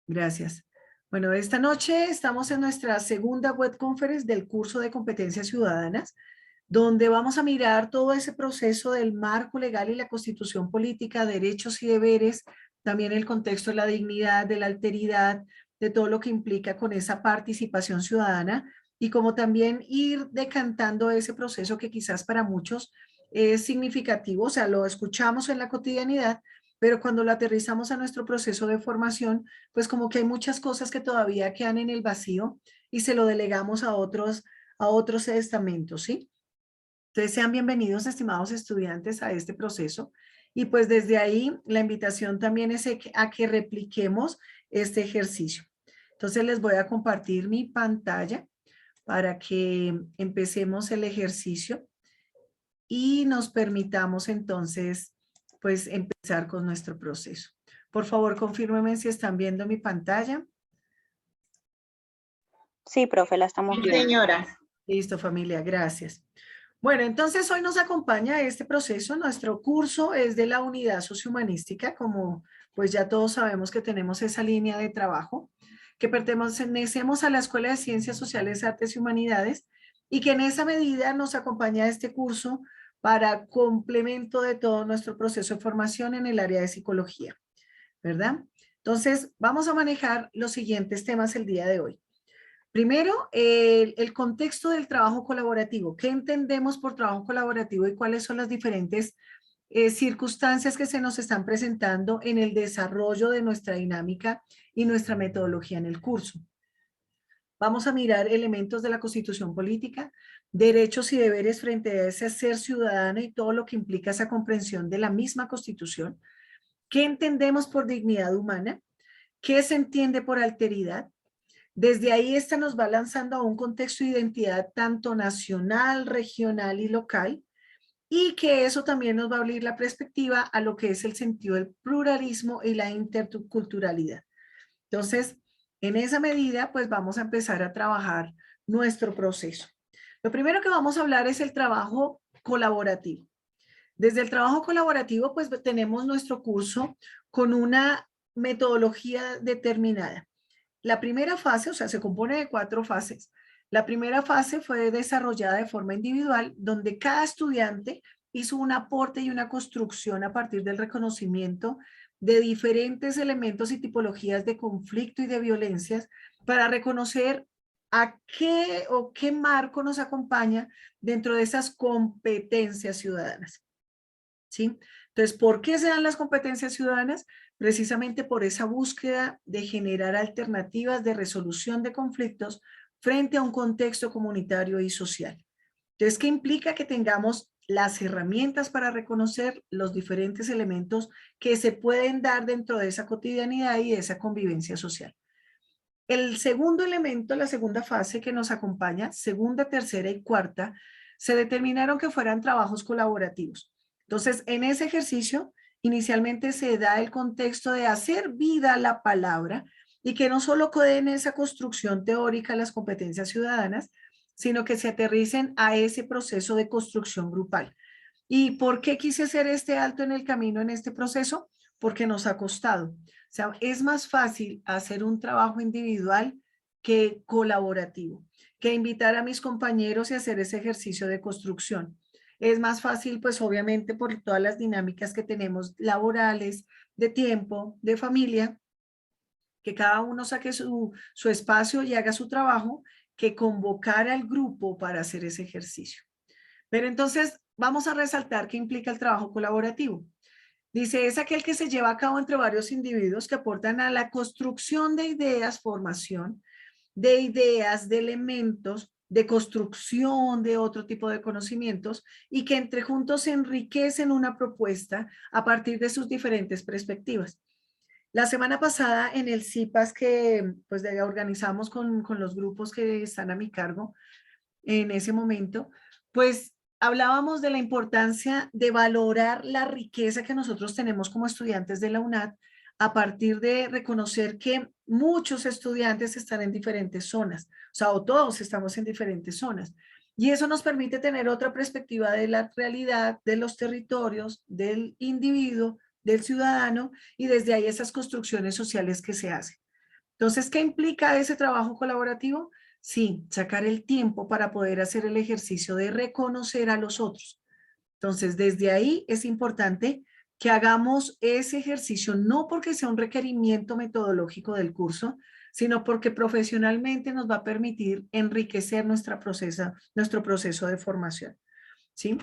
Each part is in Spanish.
Gracias. Bueno, esta noche estamos en nuestra segunda web conference del curso de competencias ciudadanas, donde vamos a mirar todo ese proceso del marco legal y la constitución política, derechos y deberes, también el contexto de la dignidad, de la alteridad, de todo lo que implica con esa participación ciudadana y como también ir decantando ese proceso que quizás para muchos es significativo, o sea, lo escuchamos en la cotidianidad, pero cuando lo aterrizamos a nuestro proceso de formación, pues como que hay muchas cosas que todavía quedan en el vacío y se lo delegamos a otros estamentos, ¿sí? Entonces sean bienvenidos, estimados estudiantes, a este proceso. Y pues desde ahí la invitación también es a que repliquemos este ejercicio. Entonces les voy a compartir mi pantalla para que empecemos el ejercicio y nos permitamos entonces pues empezar con nuestro proceso. Por favor, confírmenme si están viendo mi pantalla. Sí, profe, la estamos Sí, viendo. señora. Listo, familia, gracias. Bueno, entonces hoy nos acompaña este proceso. Nuestro curso es de la unidad sociohumanística, como pues ya todos sabemos que tenemos esa línea de trabajo, que pertenecemos a la Escuela de Ciencias Sociales, Artes y Humanidades, y que en esa medida nos acompaña este curso para complemento de todo nuestro proceso de formación en el área de psicología, ¿verdad? Entonces, vamos a manejar los siguientes temas el día de hoy. Primero, el contexto del trabajo colaborativo. ¿Qué entendemos por trabajo colaborativo y cuáles son las diferentes circunstancias que se nos están presentando en el desarrollo de nuestra dinámica y nuestra metodología en el curso? Vamos a mirar elementos de la Constitución política, derechos y deberes frente a ese ser ciudadano y todo lo que implica esa comprensión de la misma Constitución. ¿Qué entendemos por dignidad humana? ¿Qué se entiende por alteridad? Desde ahí esta nos va lanzando a un contexto de identidad tanto nacional, regional y local, y que eso también nos va a abrir la perspectiva a lo que es el sentido del pluralismo y la interculturalidad. Entonces, en esa medida, pues vamos a empezar a trabajar nuestro proceso. Lo primero que vamos a hablar es el trabajo colaborativo. Desde el trabajo colaborativo, pues tenemos nuestro curso con una metodología determinada. La primera fase, o sea, se compone de 4 fases. La primera fase fue desarrollada de forma individual, donde cada estudiante hizo un aporte y una construcción a partir del reconocimiento de diferentes elementos y tipologías de conflicto y de violencias para reconocer a qué o qué marco nos acompaña dentro de esas competencias ciudadanas. ¿Sí? Entonces, ¿por qué se dan las competencias ciudadanas? Precisamente por esa búsqueda de generar alternativas de resolución de conflictos frente a un contexto comunitario y social. Entonces, ¿qué implica? Que tengamos las herramientas para reconocer los diferentes elementos que se pueden dar dentro de esa cotidianidad y de esa convivencia social. El segundo elemento, la segunda fase que nos acompaña, segunda, tercera y cuarta, se determinaron que fueran trabajos colaborativos. Entonces, en ese ejercicio, inicialmente se da el contexto de hacer vida la palabra y que no solo quede en esa construcción teórica las competencias ciudadanas, sino que se aterricen a ese proceso de construcción grupal. ¿Y por qué quise hacer este alto en el camino en este proceso? Porque nos ha costado. O sea, es más fácil hacer un trabajo individual que colaborativo, que invitar a mis compañeros y hacer ese ejercicio de construcción. Es más fácil, pues obviamente por todas las dinámicas que tenemos laborales, de tiempo, de familia, que cada uno saque su espacio y haga su trabajo, que convocar al grupo para hacer ese ejercicio. Pero entonces vamos a resaltar qué implica el trabajo colaborativo. Dice, es aquel que se lleva a cabo entre varios individuos que aportan a la construcción de ideas, formación de ideas, de elementos, de construcción de otro tipo de conocimientos y que entre juntos enriquecen una propuesta a partir de sus diferentes perspectivas. La semana pasada en el CIPAS que pues organizamos con los grupos que están a mi cargo en ese momento, pues hablábamos de la importancia de valorar la riqueza que nosotros tenemos como estudiantes de la UNAD a partir de reconocer que muchos estudiantes están en diferentes zonas, o sea, o todos estamos en diferentes zonas. Y eso nos permite tener otra perspectiva de la realidad, de los territorios, del individuo, del ciudadano, y desde ahí esas construcciones sociales que se hacen. Entonces, ¿qué implica ese trabajo colaborativo? Sí, sacar el tiempo para poder hacer el ejercicio de reconocer a los otros. Entonces, desde ahí es importante que hagamos ese ejercicio, no porque sea un requerimiento metodológico del curso, sino porque profesionalmente nos va a permitir enriquecer nuestro proceso de formación. ¿Sí?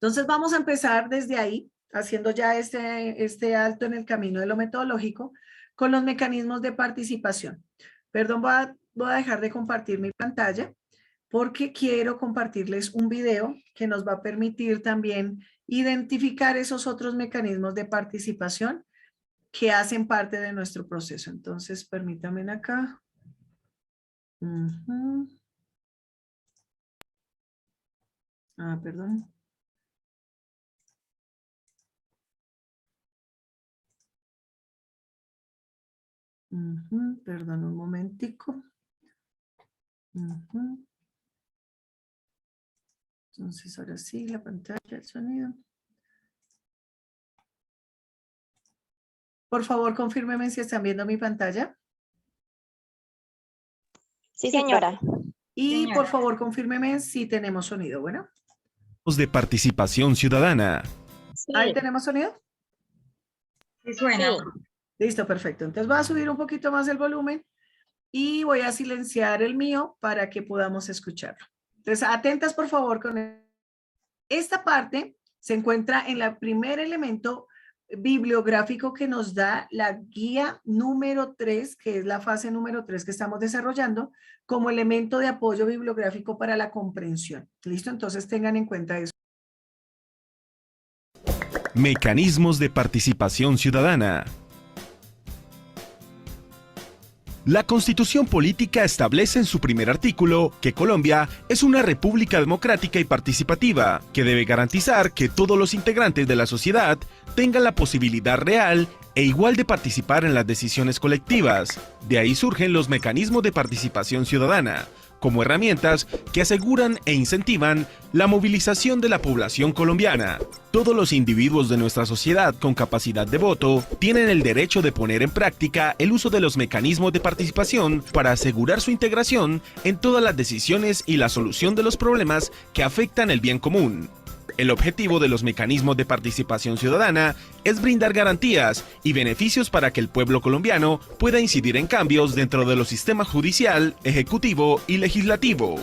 Entonces, vamos a empezar desde ahí, haciendo ya este alto en el camino de lo metodológico, con los mecanismos de participación. Perdón, voy a dejar de compartir mi pantalla porque quiero compartirles un video que nos va a permitir también identificar esos otros mecanismos de participación que hacen parte de nuestro proceso. Entonces, permítanme acá. Perdón. Perdón un momentico. Entonces, ahora sí, la pantalla, el sonido. Por favor, confírmeme si están viendo mi pantalla. Sí, señora. Y por favor, confírmeme si tenemos sonido. Bueno. De participación ciudadana. Sí. ¿Ahí tenemos sonido? Sí, suena. Sí. Listo, perfecto. Entonces voy a subir un poquito más el volumen y voy a silenciar el mío para que podamos escucharlo. Entonces, atentas por favor con esta parte. Se encuentra en el primer elemento bibliográfico que nos da la guía número 3, que es la fase número 3 que estamos desarrollando, como elemento de apoyo bibliográfico para la comprensión. ¿Listo? Entonces tengan en cuenta eso. Mecanismos de participación ciudadana. La Constitución Política establece en su primer artículo que Colombia es una república democrática y participativa, que debe garantizar que todos los integrantes de la sociedad tengan la posibilidad real e igual de participar en las decisiones colectivas. De ahí surgen los mecanismos de participación ciudadana, como herramientas que aseguran e incentivan la movilización de la población colombiana. Todos los individuos de nuestra sociedad con capacidad de voto tienen el derecho de poner en práctica el uso de los mecanismos de participación para asegurar su integración en todas las decisiones y la solución de los problemas que afectan el bien común. El objetivo de los mecanismos de participación ciudadana es brindar garantías y beneficios para que el pueblo colombiano pueda incidir en cambios dentro de los sistemas judicial, ejecutivo y legislativo.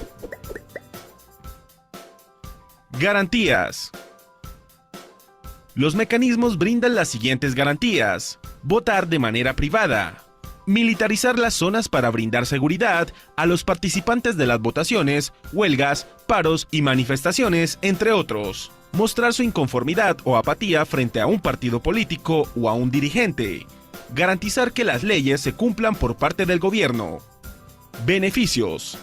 Garantías. Los mecanismos brindan las siguientes garantías: votar de manera privada, militarizar las zonas para brindar seguridad a los participantes de las votaciones, huelgas, paros y manifestaciones, entre otros. Mostrar su inconformidad o apatía frente a un partido político o a un dirigente. Garantizar que las leyes se cumplan por parte del gobierno. Beneficios.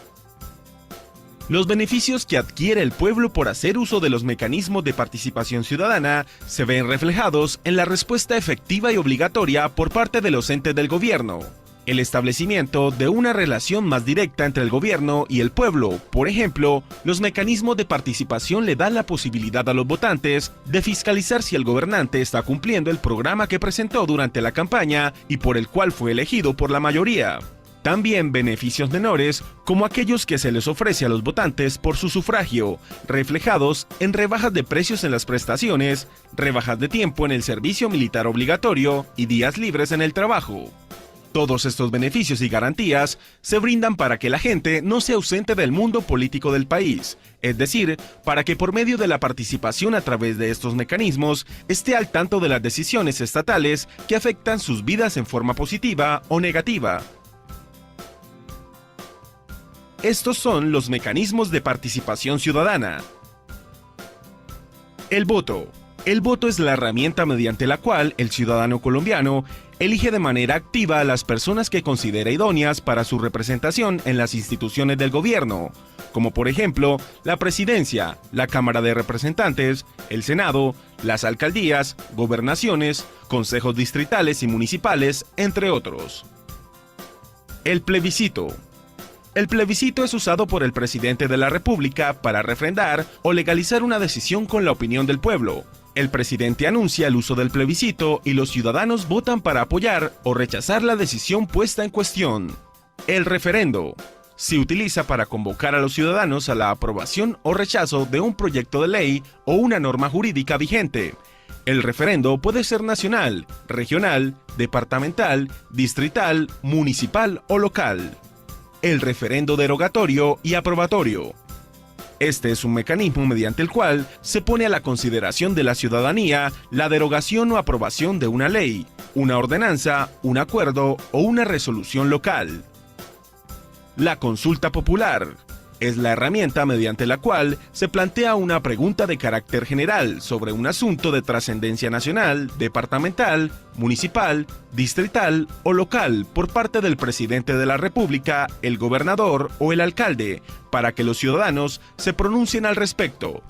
Los beneficios que adquiere el pueblo por hacer uso de los mecanismos de participación ciudadana se ven reflejados en la respuesta efectiva y obligatoria por parte de los entes del gobierno. El establecimiento de una relación más directa entre el gobierno y el pueblo. Por ejemplo, los mecanismos de participación le dan la posibilidad a los votantes de fiscalizar si el gobernante está cumpliendo el programa que presentó durante la campaña y por el cual fue elegido por la mayoría. También beneficios menores, como aquellos que se les ofrece a los votantes por su sufragio, reflejados en rebajas de precios en las prestaciones, rebajas de tiempo en el servicio militar obligatorio y días libres en el trabajo. Todos estos beneficios y garantías se brindan para que la gente no se ausente del mundo político del país, es decir, para que por medio de la participación a través de estos mecanismos esté al tanto de las decisiones estatales que afectan sus vidas en forma positiva o negativa. Estos son los mecanismos de participación ciudadana. El voto. El voto es la herramienta mediante la cual el ciudadano colombiano elige de manera activa a las personas que considera idóneas para su representación en las instituciones del gobierno, como por ejemplo la presidencia, la Cámara de Representantes, el Senado, las alcaldías, gobernaciones, consejos distritales y municipales, entre otros. El plebiscito. El plebiscito es usado por el presidente de la República para refrendar o legalizar una decisión con la opinión del pueblo. El presidente anuncia el uso del plebiscito y los ciudadanos votan para apoyar o rechazar la decisión puesta en cuestión. El referendo se utiliza para convocar a los ciudadanos a la aprobación o rechazo de un proyecto de ley o una norma jurídica vigente. El referendo puede ser nacional, regional, departamental, distrital, municipal o local. El referendo derogatorio y aprobatorio. Este es un mecanismo mediante el cual se pone a la consideración de la ciudadanía la derogación o aprobación de una ley, una ordenanza, un acuerdo o una resolución local. La consulta popular es la herramienta mediante la cual se plantea una pregunta de carácter general sobre un asunto de trascendencia nacional, departamental, municipal, distrital o local por parte del presidente de la República, el gobernador o el alcalde, para que los ciudadanos se pronuncien al respecto.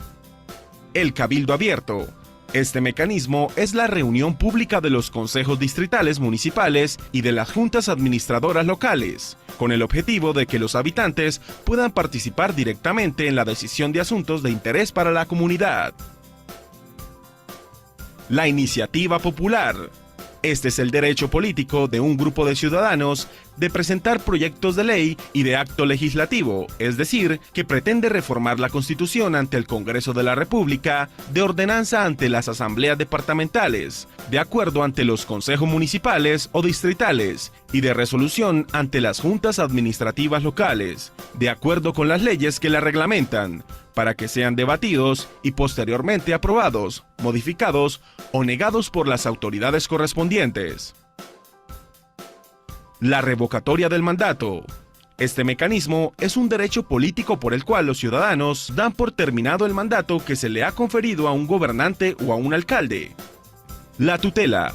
El cabildo abierto. Este mecanismo es la reunión pública de los consejos distritales municipales y de las juntas administradoras locales, con el objetivo de que los habitantes puedan participar directamente en la decisión de asuntos de interés para la comunidad. La iniciativa popular. Este es el derecho político de un grupo de ciudadanos de presentar proyectos de ley y de acto legislativo, es decir, que pretende reformar la Constitución ante el Congreso de la República, de ordenanza ante las asambleas departamentales, de acuerdo ante los consejos municipales o distritales y de resolución ante las juntas administrativas locales, de acuerdo con las leyes que la reglamentan, para que sean debatidos y posteriormente aprobados, modificados o negados por las autoridades correspondientes. La revocatoria del mandato. Este mecanismo es un derecho político por el cual los ciudadanos dan por terminado el mandato que se le ha conferido a un gobernante o a un alcalde. La tutela.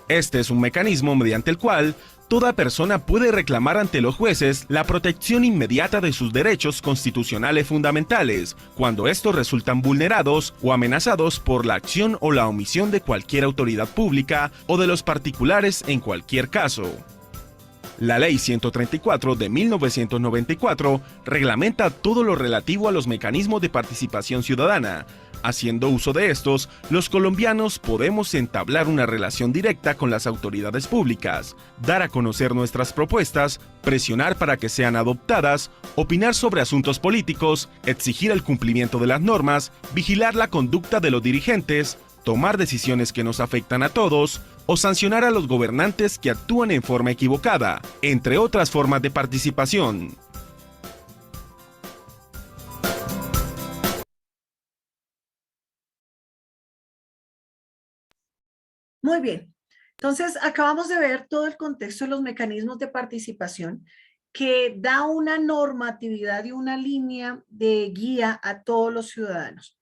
Este es un mecanismo mediante el cual toda persona puede reclamar ante los jueces la protección inmediata de sus derechos constitucionales fundamentales cuando estos resultan vulnerados o amenazados por la acción o la omisión de cualquier autoridad pública o de los particulares en cualquier caso. La Ley 134 de 1994 reglamenta todo lo relativo a los mecanismos de participación ciudadana. Haciendo uso de estos, los colombianos podemos entablar una relación directa con las autoridades públicas, dar a conocer nuestras propuestas, presionar para que sean adoptadas, opinar sobre asuntos políticos, exigir el cumplimiento de las normas, vigilar la conducta de los dirigentes, tomar decisiones que nos afectan a todos, o sancionar a los gobernantes que actúan en forma equivocada, entre otras formas de participación. Muy bien. Entonces, acabamos de ver todo el contexto de los mecanismos de participación que da una normatividad y una línea de guía a todos los ciudadanos.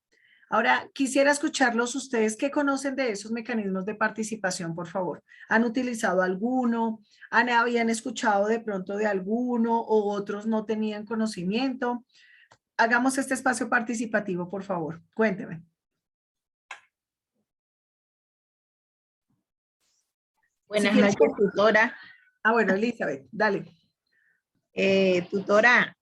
Ahora, quisiera escucharlos ustedes que conocen de esos mecanismos de participación, por favor. ¿Han utilizado alguno? ¿Habían escuchado de pronto de alguno o otros no tenían conocimiento? Hagamos este espacio participativo, por favor. Cuénteme. Buenas Si noches, tutora. bueno, Elizabeth, dale. Tutora,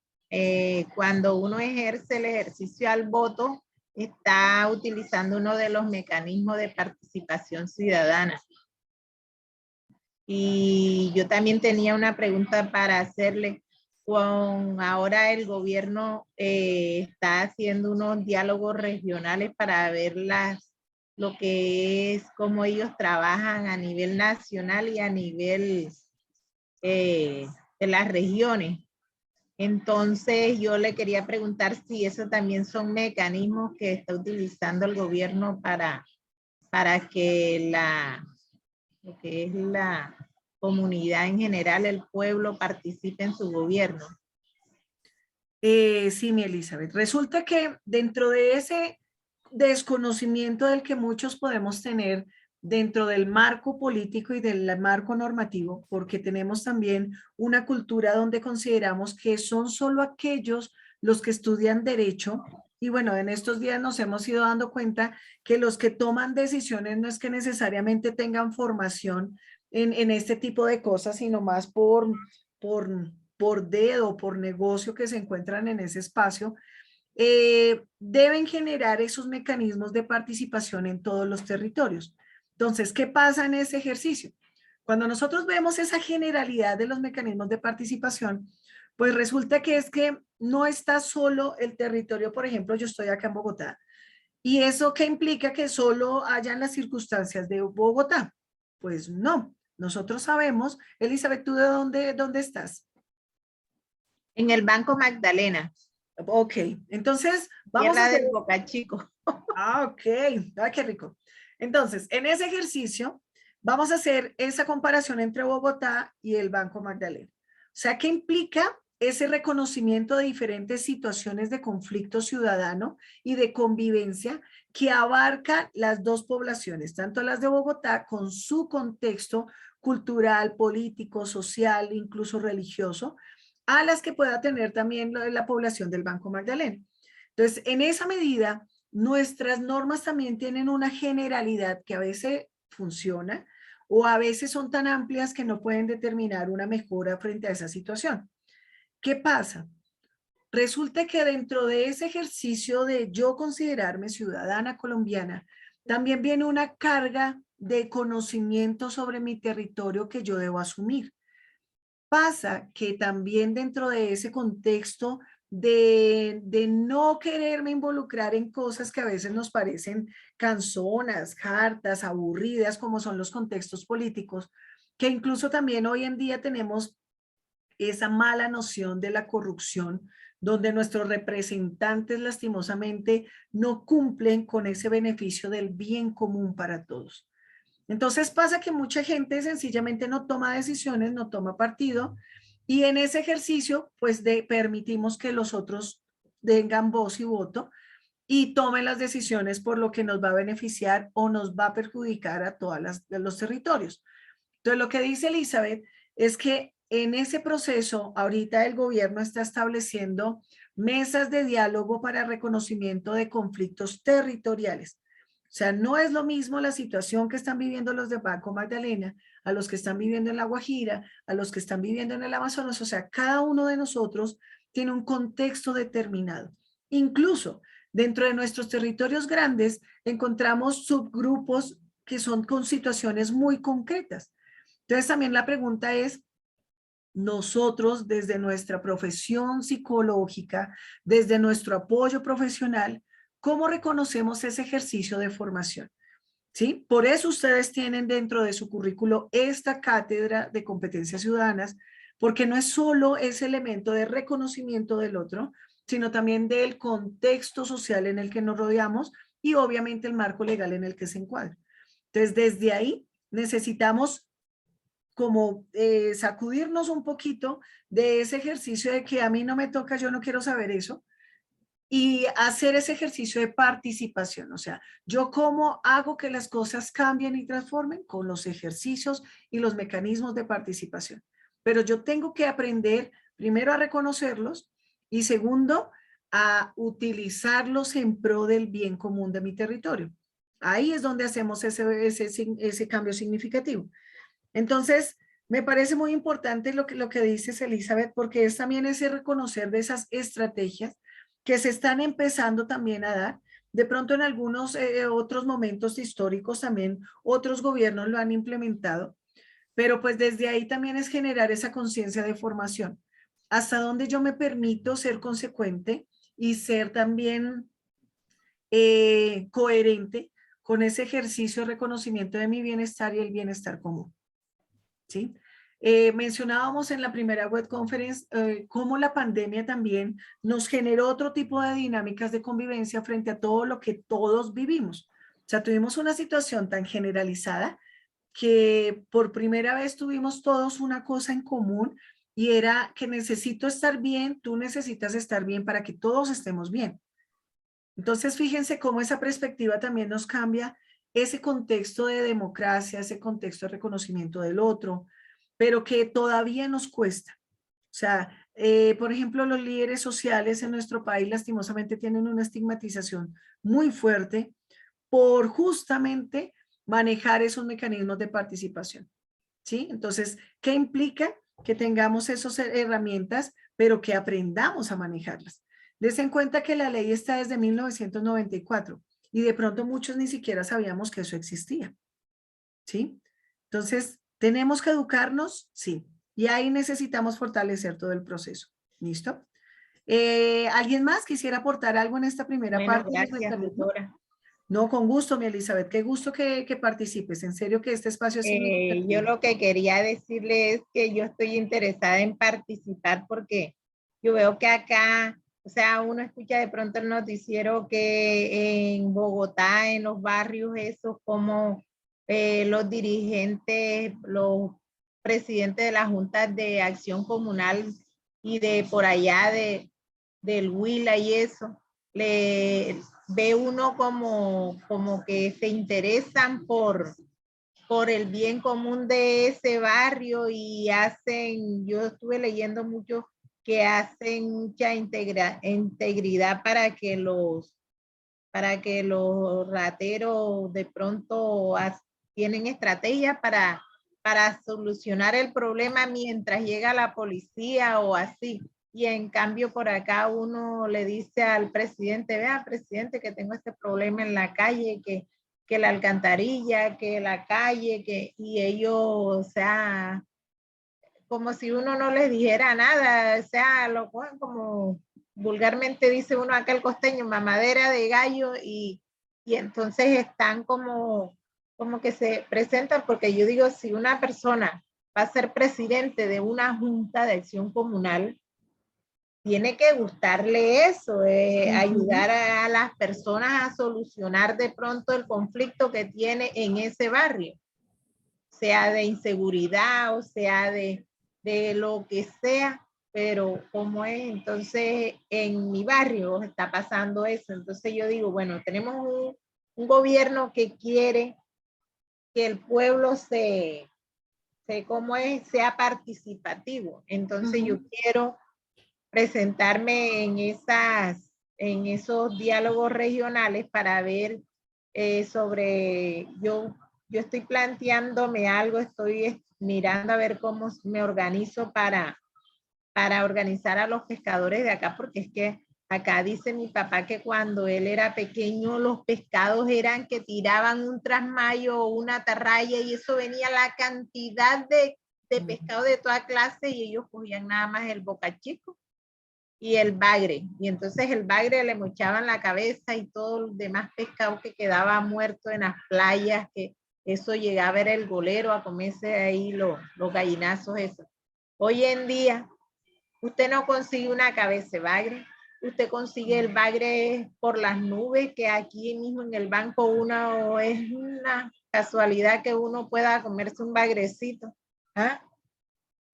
cuando uno ejerce el ejercicio al voto, está utilizando uno de los mecanismos de participación ciudadana. Y yo también tenía una pregunta para hacerle. Ahora el gobierno está haciendo unos diálogos regionales para ver lo que es cómo ellos trabajan a nivel nacional y a nivel de las regiones. Entonces yo le quería preguntar si eso también son mecanismos que está utilizando el gobierno para que lo que es la comunidad en general, el pueblo, participe en su gobierno. Sí, mi Elizabeth. Resulta que dentro de ese desconocimiento del que muchos podemos tener dentro del marco político y del marco normativo, porque tenemos también una cultura donde consideramos que son solo aquellos los que estudian derecho. Y bueno, en estos días nos hemos ido dando cuenta que los que toman decisiones no es que necesariamente tengan formación en este tipo de cosas, sino más por dedo, por negocio que se encuentran en ese espacio. deben generar esos mecanismos de participación en todos los territorios. Entonces, ¿qué pasa en ese ejercicio? Cuando nosotros vemos esa generalidad de los mecanismos de participación, pues resulta que es que no está solo el territorio, por ejemplo, yo estoy acá en Bogotá, ¿y eso qué implica? Que solo hayan las circunstancias de Bogotá. Pues no, nosotros sabemos, Elizabeth, ¿tú de dónde estás? En el Banco Magdalena, Ok, entonces vamos a tierra hacer... del Boca Chico. Ah, ok, ah, qué rico. Entonces, en ese ejercicio vamos a hacer esa comparación entre Bogotá y el Banco Magdalena. O sea, ¿qué implica ese reconocimiento de diferentes situaciones de conflicto ciudadano y de convivencia que abarcan las dos poblaciones, tanto las de Bogotá con su contexto cultural, político, social, incluso religioso, a las que pueda tener también la población del Banco Magdalena? Entonces, en esa medida, nuestras normas también tienen una generalidad que a veces funciona o a veces son tan amplias que no pueden determinar una mejora frente a esa situación. ¿Qué pasa? Resulta que dentro de ese ejercicio de yo considerarme ciudadana colombiana, también viene una carga de conocimiento sobre mi territorio que yo debo asumir. Pasa que también dentro de ese contexto de no quererme involucrar en cosas que a veces nos parecen canzonas, hartas, aburridas, como son los contextos políticos, que incluso también hoy en día tenemos esa mala noción de la corrupción, donde nuestros representantes lastimosamente no cumplen con ese beneficio del bien común para todos. Entonces pasa que mucha gente sencillamente no toma decisiones, no toma partido, y en ese ejercicio pues permitimos que los otros tengan voz y voto y tomen las decisiones por lo que nos va a beneficiar o nos va a perjudicar a todos los territorios. Entonces lo que dice Elizabeth es que en ese proceso ahorita el gobierno está estableciendo mesas de diálogo para reconocimiento de conflictos territoriales. O sea, no es lo mismo la situación que están viviendo los de Banco Magdalena, a los que están viviendo en La Guajira, a los que están viviendo en el Amazonas. O sea, cada uno de nosotros tiene un contexto determinado. Incluso dentro de nuestros territorios grandes encontramos subgrupos que son con situaciones muy concretas. Entonces también la pregunta es, nosotros desde nuestra profesión psicológica, desde nuestro apoyo profesional, ¿cómo reconocemos ese ejercicio de formación? ¿Sí? Por eso ustedes tienen dentro de su currículo esta cátedra de competencias ciudadanas, porque no es solo ese elemento de reconocimiento del otro, sino también del contexto social en el que nos rodeamos y obviamente el marco legal en el que se encuadra. Entonces, desde ahí necesitamos como sacudirnos un poquito de ese ejercicio de que a mí no me toca, yo no quiero saber eso, y hacer ese ejercicio de participación. O sea, yo cómo hago que las cosas cambien y transformen con los ejercicios y los mecanismos de participación. Pero yo tengo que aprender primero a reconocerlos y segundo a utilizarlos en pro del bien común de mi territorio. Ahí es donde hacemos ese cambio significativo. Entonces, me parece muy importante lo que dices, Elizabeth, porque es también ese reconocer de esas estrategias que se están empezando también a dar. De pronto en algunos otros momentos históricos también otros gobiernos lo han implementado, pero pues desde ahí también es generar esa conciencia de formación. Hasta dónde yo me permito ser consecuente y ser también coherente con ese ejercicio de reconocimiento de mi bienestar y el bienestar común. ¿Sí? Mencionábamos en la primera web conference cómo la pandemia también nos generó otro tipo de dinámicas de convivencia frente a todo lo que todos vivimos. O sea, tuvimos una situación tan generalizada que por primera vez tuvimos todos una cosa en común y era que necesito estar bien, tú necesitas estar bien para que todos estemos bien. Entonces, fíjense cómo esa perspectiva también nos cambia ese contexto de democracia, ese contexto de reconocimiento del otro, pero que todavía nos cuesta. O sea, por ejemplo, los líderes sociales en nuestro país lastimosamente tienen una estigmatización muy fuerte por justamente manejar esos mecanismos de participación. ¿Sí? Entonces, ¿qué implica? Que tengamos esas herramientas, pero que aprendamos a manejarlas. Des en cuenta que la ley está desde 1994 y de pronto muchos ni siquiera sabíamos que eso existía, ¿sí? Entonces, ¿tenemos que educarnos? Sí. Y ahí necesitamos fortalecer todo el proceso. ¿Listo? ¿Alguien más quisiera aportar algo en esta primera Bueno, parte? gracias, doctora. No, con gusto, mi Elizabeth. Qué gusto que participes. En serio que este espacio es Yo lo que quería decirle es que yo estoy interesada en participar porque yo veo que acá, o sea, uno escucha de pronto el noticiero que en Bogotá, en los barrios esos, como los dirigentes, los presidentes de las juntas de acción comunal y de por allá del Huila y eso, le ve uno como que se interesan por el bien común de ese barrio y hacen, yo estuve leyendo mucho que hacen mucha integridad para que los rateros de pronto tienen estrategias para solucionar el problema mientras llega la policía o así. Y en cambio por acá uno le dice al presidente, vea presidente que tengo este problema en la calle, que la alcantarilla, que la calle, y ellos, o sea, como si uno no les dijera nada, o sea, lo cogen como vulgarmente dice uno acá el costeño, mamadera de gallo, y entonces están como que se presentan, porque yo digo, si una persona va a ser presidente de una junta de acción comunal, tiene que gustarle eso, ayudar a las personas a solucionar de pronto el conflicto que tiene en ese barrio, sea de inseguridad o sea de lo que sea, pero como es, entonces en mi barrio está pasando eso. Entonces yo digo, bueno, tenemos un gobierno que quiere que el pueblo sea participativo. Entonces yo quiero presentarme en esos diálogos regionales para ver yo estoy planteándome algo, estoy mirando a ver cómo me organizo para organizar a los pescadores de acá, porque es que acá dice mi papá que cuando él era pequeño los pescados eran que tiraban un trasmayo o una atarraya y eso venía la cantidad de pescado de toda clase y ellos cogían nada más el bocachico y el bagre. Y entonces el bagre le mochaban la cabeza y todo el demás pescado que quedaba muerto en las playas, que eso llegaba a ver el golero a comerse ahí los gallinazos esos. Hoy en día, usted no consigue una cabeza de bagre, usted consigue el bagre por las nubes, que aquí mismo en el banco uno es una casualidad que uno pueda comerse un bagrecito. ¿Ah?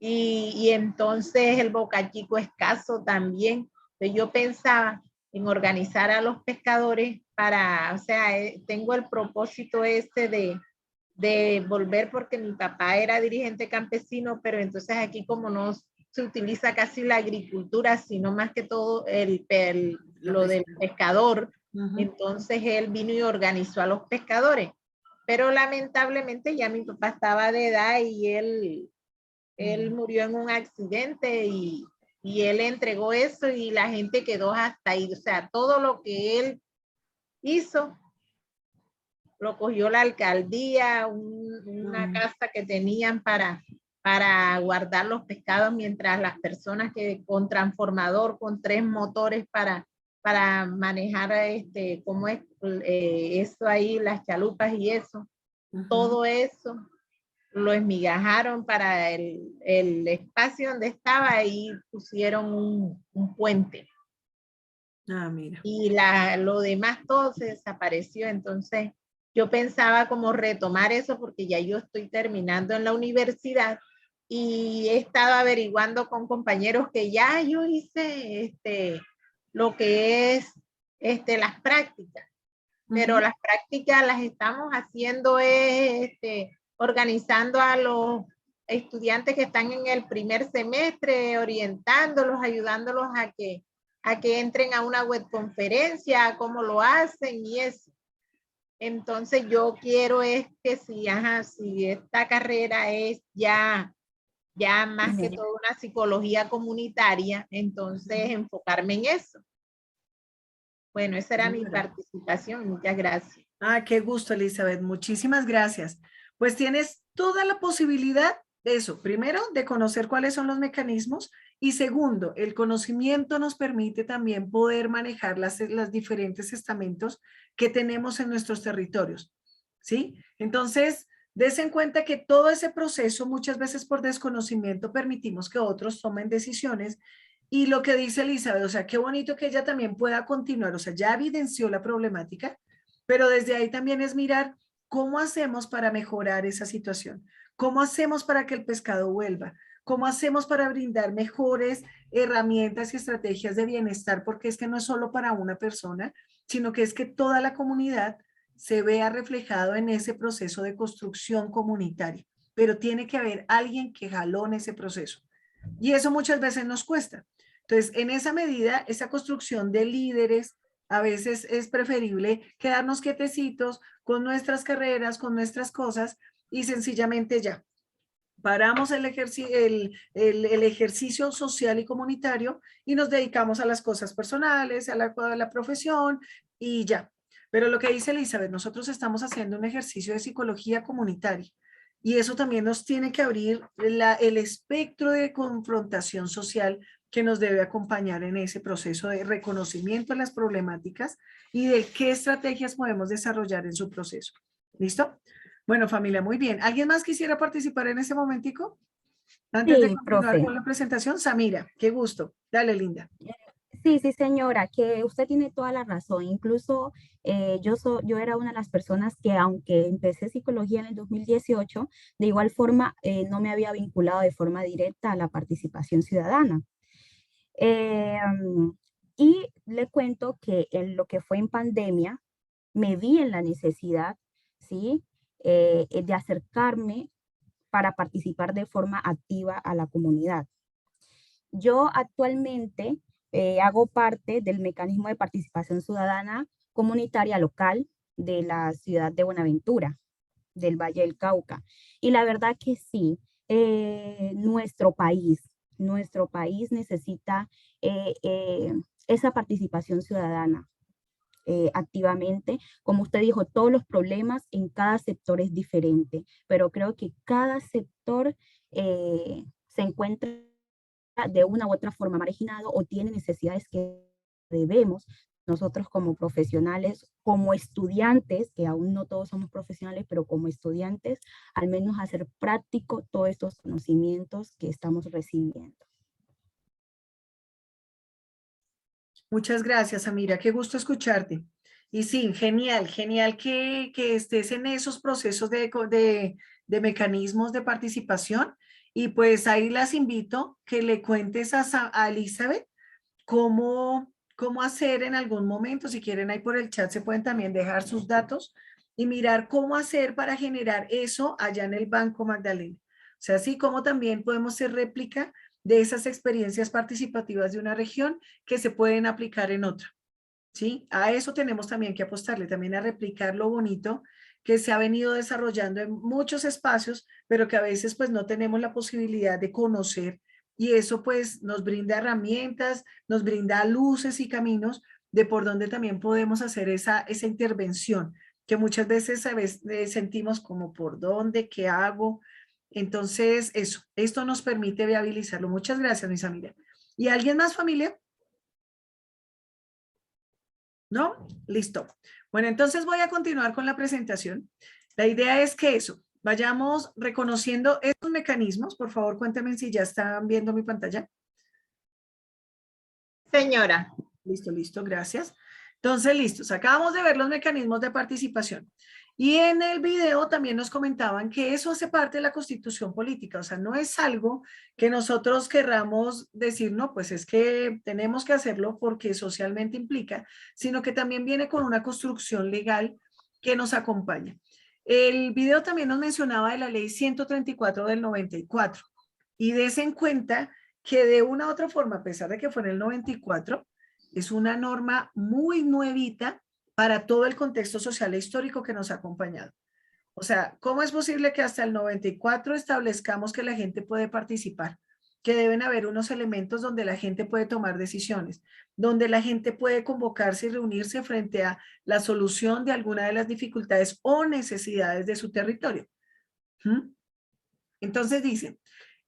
Y entonces el bocachico escaso también. Entonces yo pensaba en organizar a los pescadores para, o sea, tengo el propósito de volver porque mi papá era dirigente campesino, pero entonces aquí como no se utiliza casi la agricultura, sino más que todo lo del pescador, entonces él vino y organizó a los pescadores. Pero lamentablemente ya mi papá estaba de edad y él murió en un accidente y él entregó eso y la gente quedó hasta ahí. O sea, todo lo que él hizo lo cogió la alcaldía, una casa que tenían para guardar los pescados mientras las personas que con transformador, con 3 motores para manejar cómo es eso ahí, las chalupas y eso, todo eso lo esmigajaron para el espacio donde estaba y pusieron un puente. Ah, mira. Y lo demás todo se desapareció. Entonces yo pensaba como retomar eso porque ya yo estoy terminando en la universidad y he estado averiguando con compañeros que ya yo hice lo que es las prácticas, pero las prácticas las estamos haciendo organizando a los estudiantes que están en el primer semestre, orientándolos, ayudándolos a que entren a una webconferencia, cómo lo hacen y eso. Entonces yo quiero es que si esta carrera es ya más que todo una psicología comunitaria, entonces enfocarme en eso. Bueno, esa era mi Señora. participación. Muchas gracias. Ah, qué gusto, Elizabeth. Muchísimas gracias. Pues tienes toda la posibilidad de eso. Primero, de conocer cuáles son los mecanismos y segundo, el conocimiento nos permite también poder manejar las diferentes estamentos que tenemos en nuestros territorios. ¿Sí? Entonces, des en cuenta que todo ese proceso, muchas veces por desconocimiento, permitimos que otros tomen decisiones y lo que dice Elizabeth, o sea, qué bonito que ella también pueda continuar, o sea, ya evidenció la problemática, pero desde ahí también es mirar cómo hacemos para mejorar esa situación, cómo hacemos para que el pescado vuelva, cómo hacemos para brindar mejores herramientas y estrategias de bienestar, porque es que no es solo para una persona, sino que es que toda la comunidad se vea reflejado en ese proceso de construcción comunitaria, pero tiene que haber alguien que jalone ese proceso. Y eso muchas veces nos cuesta. Entonces, en esa medida, esa construcción de líderes, a veces es preferible quedarnos quietecitos con nuestras carreras, con nuestras cosas y sencillamente ya. Paramos el ejercicio social y comunitario y nos dedicamos a las cosas personales, a la profesión y ya. Pero lo que dice Elizabeth, nosotros estamos haciendo un ejercicio de psicología comunitaria y eso también nos tiene que abrir el espectro de confrontación social que nos debe acompañar en ese proceso de reconocimiento de las problemáticas y de qué estrategias podemos desarrollar en su proceso. ¿Listo? Bueno, familia, muy bien. ¿Alguien más quisiera participar en ese momentico? Antes de Sí, continuar profe. con la presentación, Samira, qué gusto. Dale, linda. Sí, sí, señora, que usted tiene toda la razón. Incluso yo era una de las personas que, aunque empecé psicología en el 2018, de igual forma no me había vinculado de forma directa a la participación ciudadana. Mm, y le cuento que en lo que fue en pandemia, me vi en la necesidad, ¿sí? De acercarme para participar de forma activa a la comunidad. Yo actualmente hago parte del mecanismo de participación ciudadana comunitaria local de la ciudad de Buenaventura, del Valle del Cauca. Y la verdad que sí, nuestro país necesita esa participación ciudadana activamente. Como usted dijo, todos los problemas en cada sector es diferente, pero creo que cada sector se encuentra de una u otra forma marginado o tiene necesidades que debemos nosotros como profesionales, como estudiantes, que aún no todos somos profesionales, pero como estudiantes, al menos hacer práctico todos estos conocimientos que estamos recibiendo. Muchas gracias, Samira. Qué gusto escucharte. Y sí, genial, genial que estés en esos procesos de mecanismos de participación. Y pues ahí las invito que le cuentes a Elizabeth cómo hacer en algún momento, si quieren ahí por el chat se pueden también dejar sus datos y mirar cómo hacer para generar eso allá en el Banco Magdalena. O sea, así como también podemos ser réplica de esas experiencias participativas de una región que se pueden aplicar en otra. ¿Sí? A eso tenemos también que apostarle, también a replicar lo bonito que se ha venido desarrollando en muchos espacios, pero que a veces pues no tenemos la posibilidad de conocer y eso pues nos brinda herramientas, nos brinda luces y caminos de por donde también podemos hacer esa intervención, que muchas veces a veces sentimos como por dónde, qué hago. Entonces, esto nos permite viabilizarlo. Muchas gracias, mis amigas. ¿Y alguien más, familia? ¿No? Listo. Bueno, entonces voy a continuar con la presentación. La idea es que vayamos reconociendo estos mecanismos. Por favor, cuéntenme si ya están viendo mi pantalla. Señora. Listo, listo, gracias. Entonces, listos. Acabamos de ver los mecanismos de participación. Y en el video también nos comentaban que eso hace parte de la constitución política. O sea, no es algo que nosotros querramos decir, no, pues es que tenemos que hacerlo porque socialmente implica, sino que también viene con una construcción legal que nos acompaña. El video también nos mencionaba de la ley 134 del 94. Y des en cuenta que de una u otra forma, a pesar de que fue en el 94, es una norma muy nuevita para todo el contexto social e histórico que nos ha acompañado. O sea, ¿cómo es posible que hasta el 94 establezcamos que la gente puede participar? que deben haber unos elementos donde la gente puede tomar decisiones, donde la gente puede convocarse y reunirse frente a la solución de alguna de las dificultades o necesidades de su territorio. ¿Mm? Entonces dice,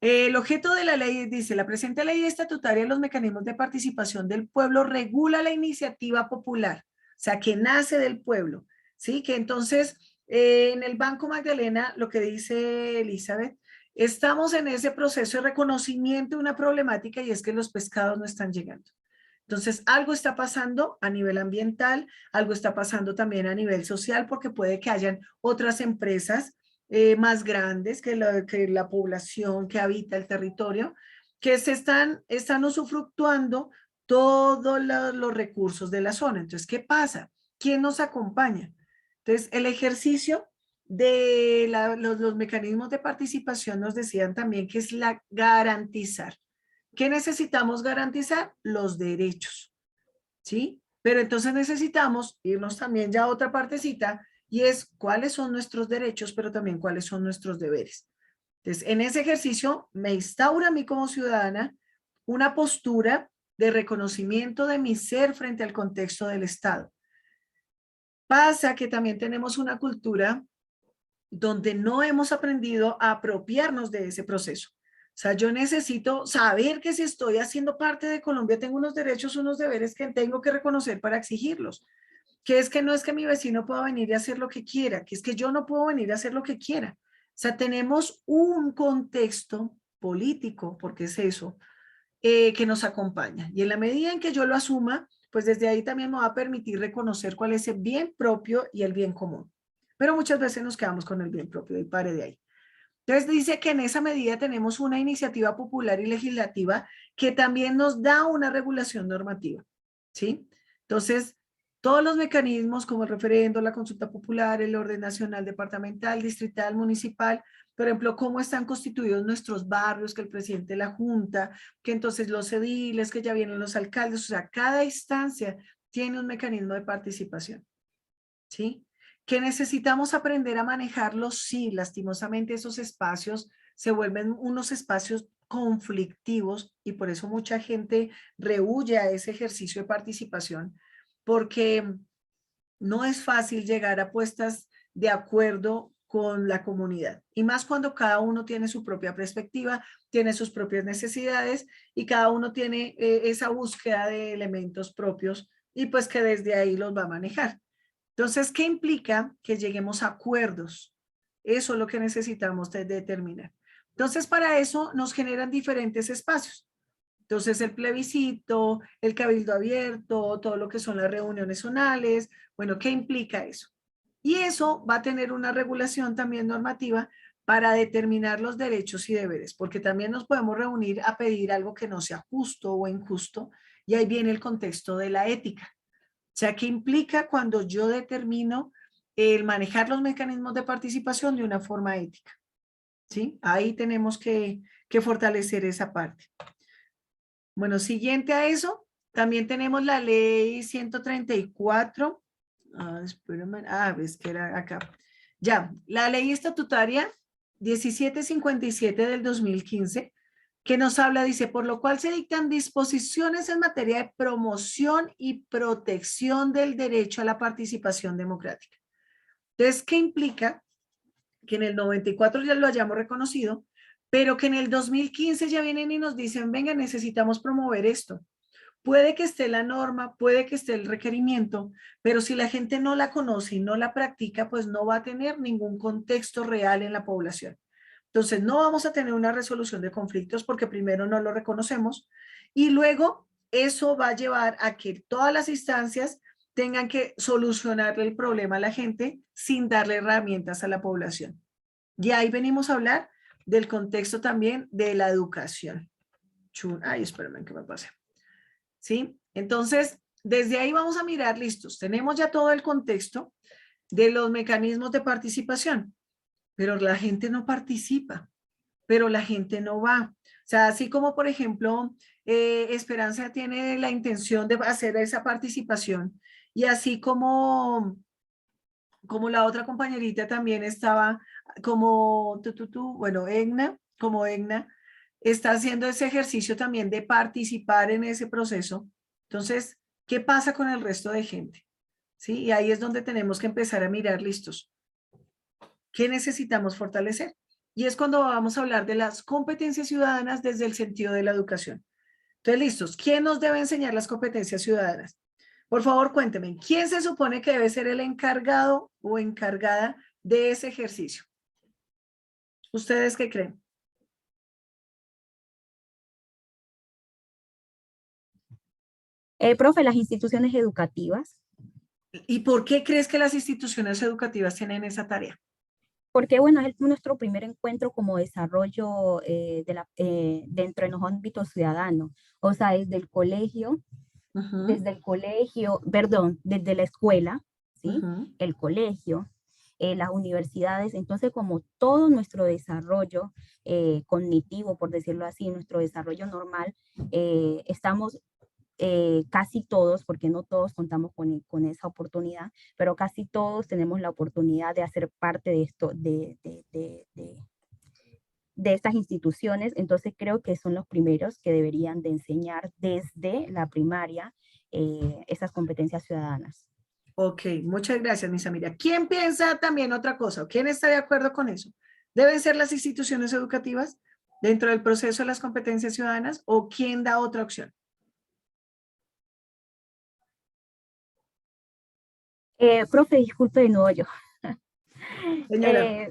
el objeto de la ley dice, la presente ley estatutaria de los mecanismos de participación del pueblo regula la iniciativa popular, o sea, que nace del pueblo, ¿sí? Que entonces, en el Banco Magdalena, lo que dice Elizabeth, estamos en ese proceso de reconocimiento de una problemática y es que los pescados no están llegando. Entonces, algo está pasando a nivel ambiental, algo está pasando también a nivel social, porque puede que hayan otras empresas más grandes que la población que habita el territorio, que están usufructuando todos los recursos de la zona. Entonces, ¿qué pasa? ¿Quién nos acompaña? Entonces, el ejercicio de los mecanismos de participación nos decían también que es garantizar. ¿Qué necesitamos garantizar? Los derechos, ¿sí? Pero entonces necesitamos irnos también ya a otra partecita y es cuáles son nuestros derechos, pero también cuáles son nuestros deberes. Entonces, en ese ejercicio me instaura a mí como ciudadana una postura de reconocimiento de mi ser frente al contexto del Estado. Pasa que también tenemos una cultura donde no hemos aprendido a apropiarnos de ese proceso. O sea, yo necesito saber que si estoy haciendo parte de Colombia, tengo unos derechos, unos deberes que tengo que reconocer para exigirlos. Que es que no es que mi vecino pueda venir y hacer lo que quiera, que es que yo no puedo venir a hacer lo que quiera. O sea, tenemos un contexto político, porque es eso, que nos acompaña. Y en la medida en que yo lo asuma, pues desde ahí también me va a permitir reconocer cuál es el bien propio y el bien común. Pero muchas veces nos quedamos con el bien propio y pare de ahí. Entonces dice que en esa medida tenemos una iniciativa popular y legislativa que también nos da una regulación normativa, ¿sí? Entonces, todos los mecanismos como el referendo, la consulta popular, el orden nacional, departamental, distrital, municipal, por ejemplo, cómo están constituidos nuestros barrios, que el presidente de la junta, que entonces los ediles, que ya vienen los alcaldes, o sea, cada instancia tiene un mecanismo de participación, ¿sí? Que necesitamos aprender a manejarlos, sí, lastimosamente esos espacios se vuelven unos espacios conflictivos y por eso mucha gente rehúye a ese ejercicio de participación, porque no es fácil llegar a puestas de acuerdo con la comunidad y más cuando cada uno tiene su propia perspectiva, tiene sus propias necesidades y cada uno tiene esa búsqueda de elementos propios y pues que desde ahí los va a manejar. Entonces, ¿qué implica? Que lleguemos a acuerdos. Eso es lo que necesitamos determinar. Entonces, para eso nos generan diferentes espacios. Entonces, el plebiscito, el cabildo abierto, todo lo que son las reuniones zonales. Bueno, ¿qué implica eso? Y eso va a tener una regulación también normativa para determinar los derechos y deberes, porque también nos podemos reunir a pedir algo que no sea justo o injusto, y ahí viene el contexto de la ética. O sea, ¿qué implica cuando yo determino el manejar los mecanismos de participación de una forma ética? ¿Sí? Ahí tenemos que fortalecer esa parte. Bueno, siguiente a eso, también tenemos la ley 134. Espérame, ves que era acá. Ya, la ley estatutaria 1757 del 2015, que nos habla, dice, por lo cual se dictan disposiciones en materia de promoción y protección del derecho a la participación democrática. Entonces, ¿qué implica? Que en el 94 ya lo hayamos reconocido, pero que en el 2015 ya vienen y nos dicen, venga, necesitamos promover esto. Puede que esté la norma, puede que esté el requerimiento, pero si la gente no la conoce y no la practica, pues no va a tener ningún contexto real en la población. Entonces, no vamos a tener una resolución de conflictos porque primero no lo reconocemos y luego eso va a llevar a que todas las instancias tengan que solucionarle el problema a la gente sin darle herramientas a la población. Y ahí venimos a hablar del contexto también de la educación. Ay, espérame que me pase. ¿Sí? Entonces, desde ahí vamos a mirar, listos, tenemos ya todo el contexto de los mecanismos de participación, pero la gente no participa, pero la gente no va. O sea, así como, por ejemplo, Esperanza tiene la intención de hacer esa participación y así como la otra compañerita también estaba como, bueno, Egna, como Egna, está haciendo ese ejercicio también de participar en ese proceso. Entonces, ¿qué pasa con el resto de gente? ¿Sí? Y ahí es donde tenemos que empezar a mirar listos. ¿Qué necesitamos fortalecer? Y es cuando vamos a hablar de las competencias ciudadanas desde el sentido de la educación. Entonces, listos. ¿Quién nos debe enseñar las competencias ciudadanas? Por favor, cuéntenme, ¿quién se supone que debe ser el encargado o encargada de ese ejercicio? ¿Ustedes qué creen? Profe, las instituciones educativas, ¿Y por qué crees que las instituciones educativas tienen esa tarea? porque bueno, es nuestro primer encuentro como desarrollo dentro de los ámbitos ciudadanos, o sea, Ujú, perdón, desde la escuela, ¿sí? ujú. El colegio, las universidades, entonces como todo nuestro desarrollo cognitivo, por decirlo así, nuestro desarrollo normal, estamos casi todos, porque no todos contamos con esa oportunidad, pero casi todos tenemos la oportunidad de hacer parte de esto, de estas instituciones, entonces creo que son los primeros que deberían de enseñar desde la primaria esas competencias ciudadanas. Ok, muchas gracias, Misa Mira. ¿Quién piensa también otra cosa? ¿O quién está de acuerdo con eso? ¿Deben ser las instituciones educativas dentro del proceso de las competencias ciudadanas o quién da otra opción? Profe, disculpe de nuevo yo. Señora.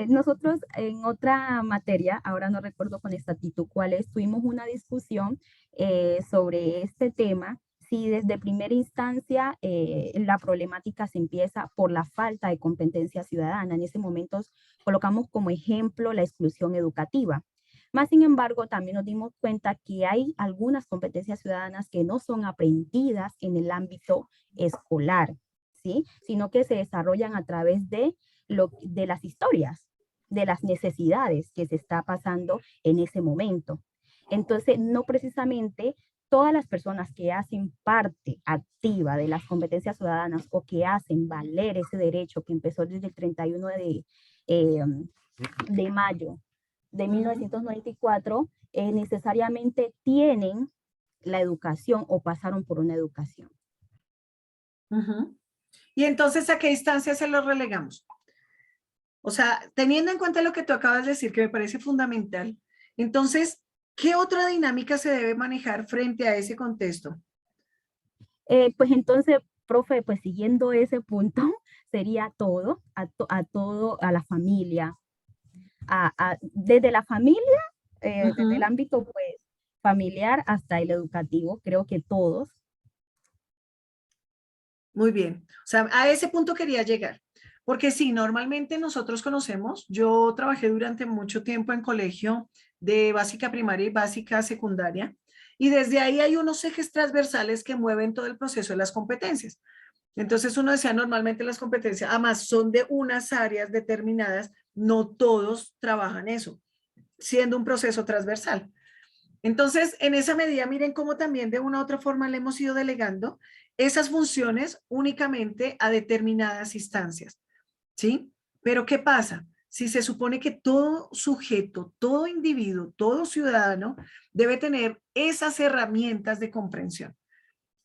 Nosotros en otra materia, ahora no recuerdo con exactitud cuál es, tuvimos una discusión sobre este tema, si desde primera instancia la problemática se empieza por la falta de competencia ciudadana. En ese momento colocamos como ejemplo la exclusión educativa. Más sin embargo, también nos dimos cuenta que hay algunas competencias ciudadanas que no son aprendidas en el ámbito escolar, ¿sí? Sino que se desarrollan a través de las historias, de las necesidades que se está pasando en ese momento. Entonces, no precisamente todas las personas que hacen parte activa de las competencias ciudadanas o que hacen valer ese derecho que empezó desde el 31 de mayo de 1994, necesariamente tienen la educación o pasaron por una educación. Ujú. Y entonces, ¿a qué instancia se los relegamos? O sea, teniendo en cuenta lo que tú acabas de decir, que me parece fundamental, entonces, ¿qué otra dinámica se debe manejar frente a ese contexto? Pues entonces, profe, pues siguiendo ese punto, sería todo, a la familia, desde la familia, desde el Ujú. ámbito pues familiar hasta el educativo, creo que todos. Muy bien. O sea, a ese punto quería llegar. Porque sí, normalmente nosotros conocemos, yo trabajé durante mucho tiempo en colegio de básica primaria y básica secundaria, y desde ahí hay unos ejes transversales que mueven todo el proceso de las competencias. Entonces uno decía, normalmente las competencias, además son de unas áreas determinadas, no todos trabajan eso, siendo un proceso transversal. Entonces, en esa medida, miren cómo también de una u otra forma le hemos ido delegando esas funciones únicamente a determinadas instancias, ¿sí? Pero ¿qué pasa? Si se supone que todo sujeto, todo individuo, todo ciudadano debe tener esas herramientas de comprensión.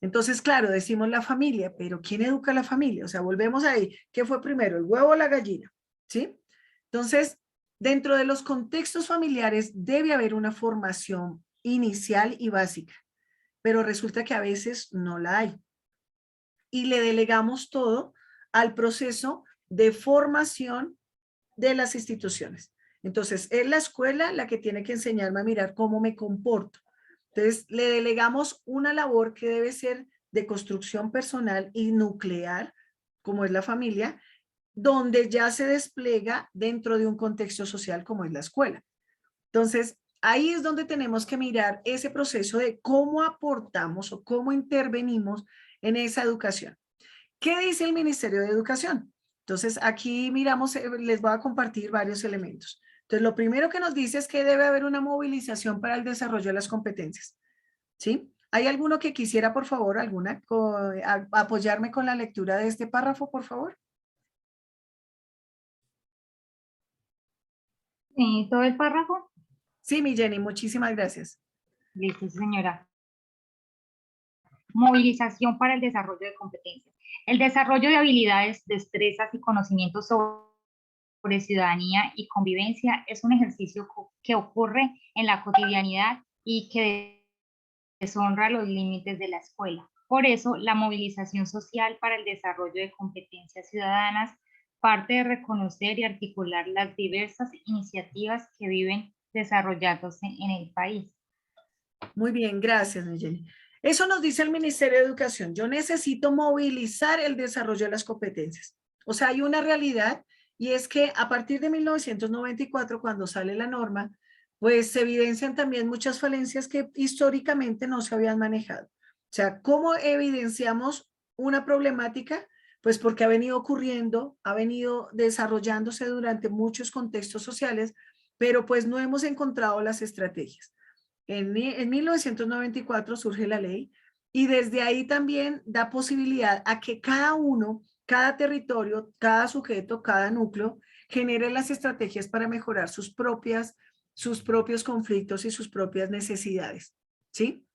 Entonces, claro, decimos la familia, pero ¿quién educa a la familia? O sea, volvemos ahí. ¿Qué fue primero, el huevo o la gallina? ¿Sí? Entonces, dentro de los contextos familiares debe haber una formación inicial y básica, pero resulta que a veces no la hay. Y le delegamos todo al proceso de formación de las instituciones. Entonces, es la escuela la que tiene que enseñarme a mirar cómo me comporto. Entonces, le delegamos una labor que debe ser de construcción personal y nuclear, como es la familia, donde ya se despliega dentro de un contexto social como es la escuela. Entonces, ahí es donde tenemos que mirar ese proceso de cómo aportamos o cómo intervenimos en esa educación. ¿Qué dice el Ministerio de Educación? Entonces, aquí miramos, les voy a compartir varios elementos. Entonces, lo primero que nos dice es que debe haber una movilización para el desarrollo de las competencias. ¿Sí? ¿Hay alguno que quisiera, por favor, apoyarme con la lectura de este párrafo, por favor? ¿Todo el párrafo? Sí, mi Jenny, muchísimas gracias. Listo, sí, señora. Movilización para el desarrollo de competencias. El desarrollo de habilidades, destrezas y conocimientos sobre ciudadanía y convivencia es un ejercicio que ocurre en la cotidianidad y que deshonra los límites de la escuela. Por eso, la movilización social para el desarrollo de competencias ciudadanas parte de reconocer y articular las diversas iniciativas que viven desarrollándose en el país. Muy bien, gracias, mi Jenny. Eso nos dice el Ministerio de Educación. Yo necesito movilizar el desarrollo de las competencias. O sea, hay una realidad y es que a partir de 1994, cuando sale la norma, pues se evidencian también muchas falencias que históricamente no se habían manejado. O sea, ¿cómo evidenciamos una problemática? Pues porque ha venido ocurriendo, ha venido desarrollándose durante muchos contextos sociales, pero pues no hemos encontrado las estrategias. En 1994 surge la ley y desde ahí también da posibilidad a que cada uno, cada territorio, cada sujeto, cada núcleo genere las estrategias para mejorar sus propios conflictos y sus propias necesidades, ¿sí?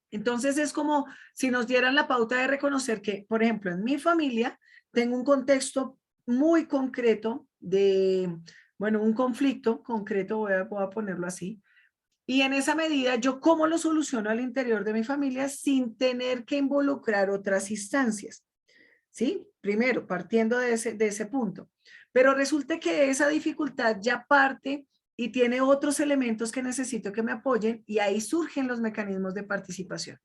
Entonces es como si nos dieran la pauta de reconocer que, por ejemplo, en mi familia tengo un contexto muy concreto de, bueno, un conflicto concreto, voy a ponerlo así, y en esa medida, ¿yo cómo lo soluciono al interior de mi familia sin tener que involucrar otras instancias? ¿Sí? Primero, partiendo de ese punto. Pero resulta que esa dificultad ya parte y tiene otros elementos que necesito que me apoyen y ahí surgen los mecanismos de participación.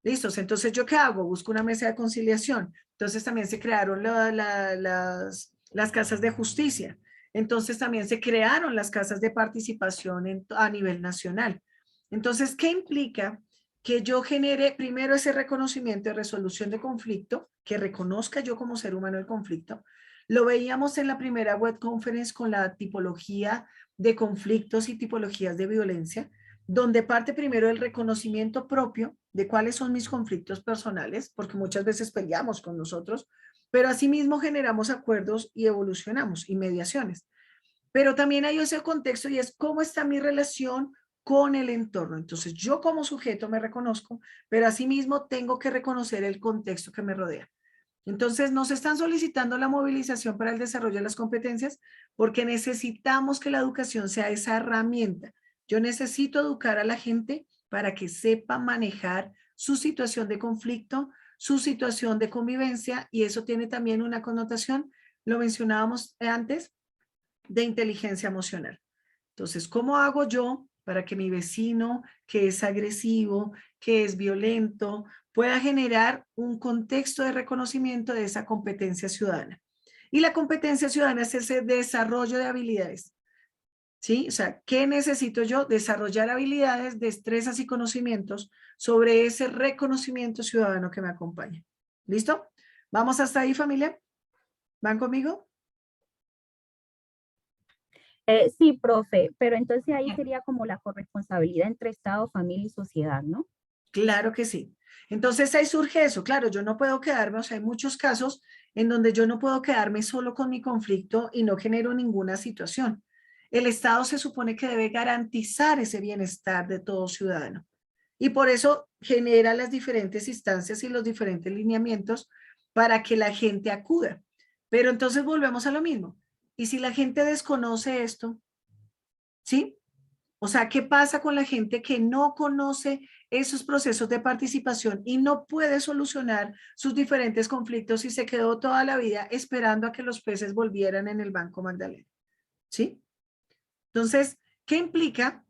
¿Listos? Entonces, ¿yo qué hago? Busco una mesa de conciliación. Entonces, también se crearon las casas de justicia. Entonces, también se crearon las casas de participación a nivel nacional. Entonces, ¿qué implica? Que yo genere primero ese reconocimiento de resolución de conflicto, que reconozca yo como ser humano el conflicto. Lo veíamos en la primera web conference con la tipología de conflictos y tipologías de violencia, donde parte primero el reconocimiento propio de cuáles son mis conflictos personales, porque muchas veces peleamos con nosotros, pero asimismo generamos acuerdos y evolucionamos y mediaciones. Pero también hay ese contexto y es cómo está mi relación con el entorno. Entonces yo como sujeto me reconozco, pero asimismo tengo que reconocer el contexto que me rodea. Entonces nos están solicitando la movilización para el desarrollo de las competencias porque necesitamos que la educación sea esa herramienta. Yo necesito educar a la gente para que sepa manejar su situación de conflicto, su situación de convivencia y eso tiene también una connotación, lo mencionábamos antes, de inteligencia emocional. Entonces, ¿cómo hago yo para que mi vecino, que es agresivo, que es violento, pueda generar un contexto de reconocimiento de esa competencia ciudadana? Y la competencia ciudadana es ese desarrollo de habilidades. ¿Sí? O sea, ¿qué necesito yo? Desarrollar habilidades, destrezas y conocimientos sobre ese reconocimiento ciudadano que me acompaña. ¿Listo? ¿Vamos hasta ahí, familia? ¿Van conmigo? Sí, profe, pero entonces ahí sería como la corresponsabilidad entre Estado, familia y sociedad, ¿no? Claro que sí. Entonces ahí surge eso. Claro, yo no puedo quedarme, o sea, hay muchos casos en donde yo no puedo quedarme solo con mi conflicto y no genero ninguna situación. El Estado se supone que debe garantizar ese bienestar de todo ciudadano. Y por eso genera las diferentes instancias y los diferentes lineamientos para que la gente acuda. Pero entonces volvemos a lo mismo. ¿Y si la gente desconoce esto? ¿Sí? O sea, ¿qué pasa con la gente que no conoce esos procesos de participación y no puede solucionar sus diferentes conflictos y se quedó toda la vida esperando a que los peces volvieran en el Banco Magdalena? ¿Sí? Entonces, ¿qué implica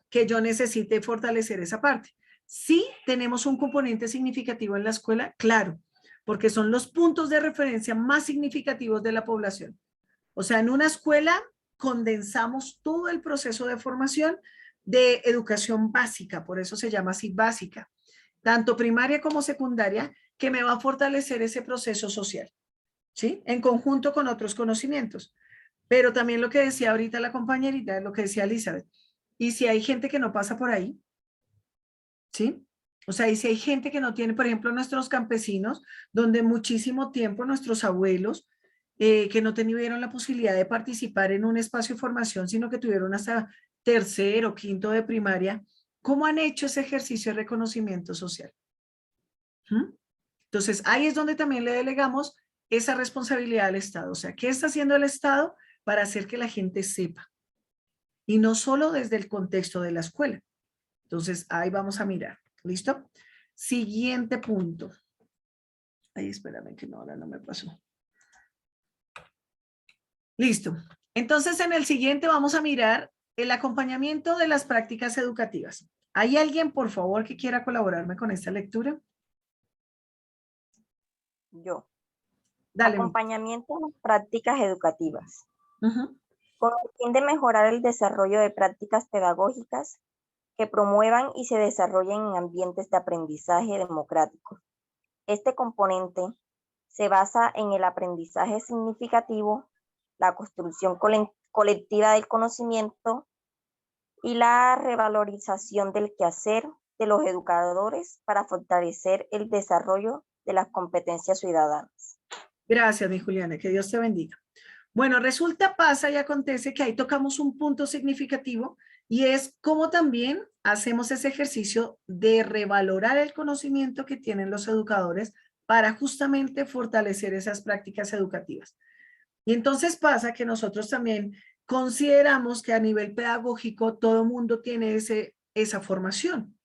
que yo necesite fortalecer esa parte? Sí, tenemos un componente significativo en la escuela, claro, porque son los puntos de referencia más significativos de la población. O sea, en una escuela condensamos todo el proceso de formación de educación básica, por eso se llama así básica, tanto primaria como secundaria, que me va a fortalecer ese proceso social, ¿sí? En conjunto con otros conocimientos. Pero también lo que decía ahorita la compañerita, lo que decía Elizabeth, y si hay gente que no pasa por ahí, ¿sí? O sea, y si hay gente que no tiene, por ejemplo, nuestros campesinos, donde muchísimo tiempo nuestros abuelos, que no tuvieron la posibilidad de participar en un espacio de formación, sino que tuvieron hasta tercero, quinto de primaria, ¿cómo han hecho ese ejercicio de reconocimiento social? ¿Mm? Entonces, ahí es donde también le delegamos esa responsabilidad al Estado. O sea, ¿qué está haciendo el Estado para hacer que la gente sepa? Y no solo desde el contexto de la escuela. Entonces, ahí vamos a mirar. ¿Listo? Siguiente punto. Ay, espérame que no, ahora no me pasó. Listo. Entonces, en el siguiente vamos a mirar el acompañamiento de las prácticas educativas. ¿Hay alguien, por favor, que quiera colaborarme con esta lectura? Yo. Dale. Acompañamiento en las prácticas educativas. Ujú. Con el fin de mejorar el desarrollo de prácticas pedagógicas que promuevan y se desarrollen en ambientes de aprendizaje democrático. Este componente se basa en el aprendizaje significativo, la construcción colectiva del conocimiento y la revalorización del quehacer de los educadores para fortalecer el desarrollo de las competencias ciudadanas. Gracias, mi Juliana, que Dios te bendiga. Bueno, resulta, pasa y acontece que ahí tocamos un punto significativo y es cómo también hacemos ese ejercicio de revalorar el conocimiento que tienen los educadores para justamente fortalecer esas prácticas educativas. Y entonces pasa que nosotros también consideramos que a nivel pedagógico todo mundo tiene esa formación,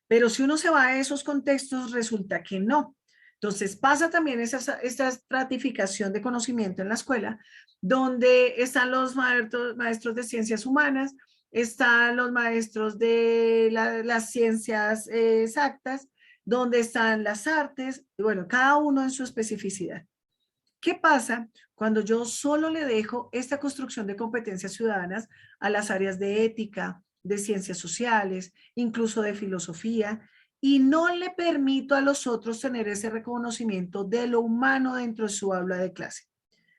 pero si uno se va a esos contextos resulta que no. Entonces pasa también esta estratificación de conocimiento en la escuela, donde están los maestros de ciencias humanas, están los maestros de las ciencias exactas, donde están las artes, y bueno, cada uno en su especificidad. ¿Qué pasa cuando yo solo le dejo esta construcción de competencias ciudadanas a las áreas de ética, de ciencias sociales, incluso de filosofía, y no le permito a los otros tener ese reconocimiento de lo humano dentro de su aula de clase?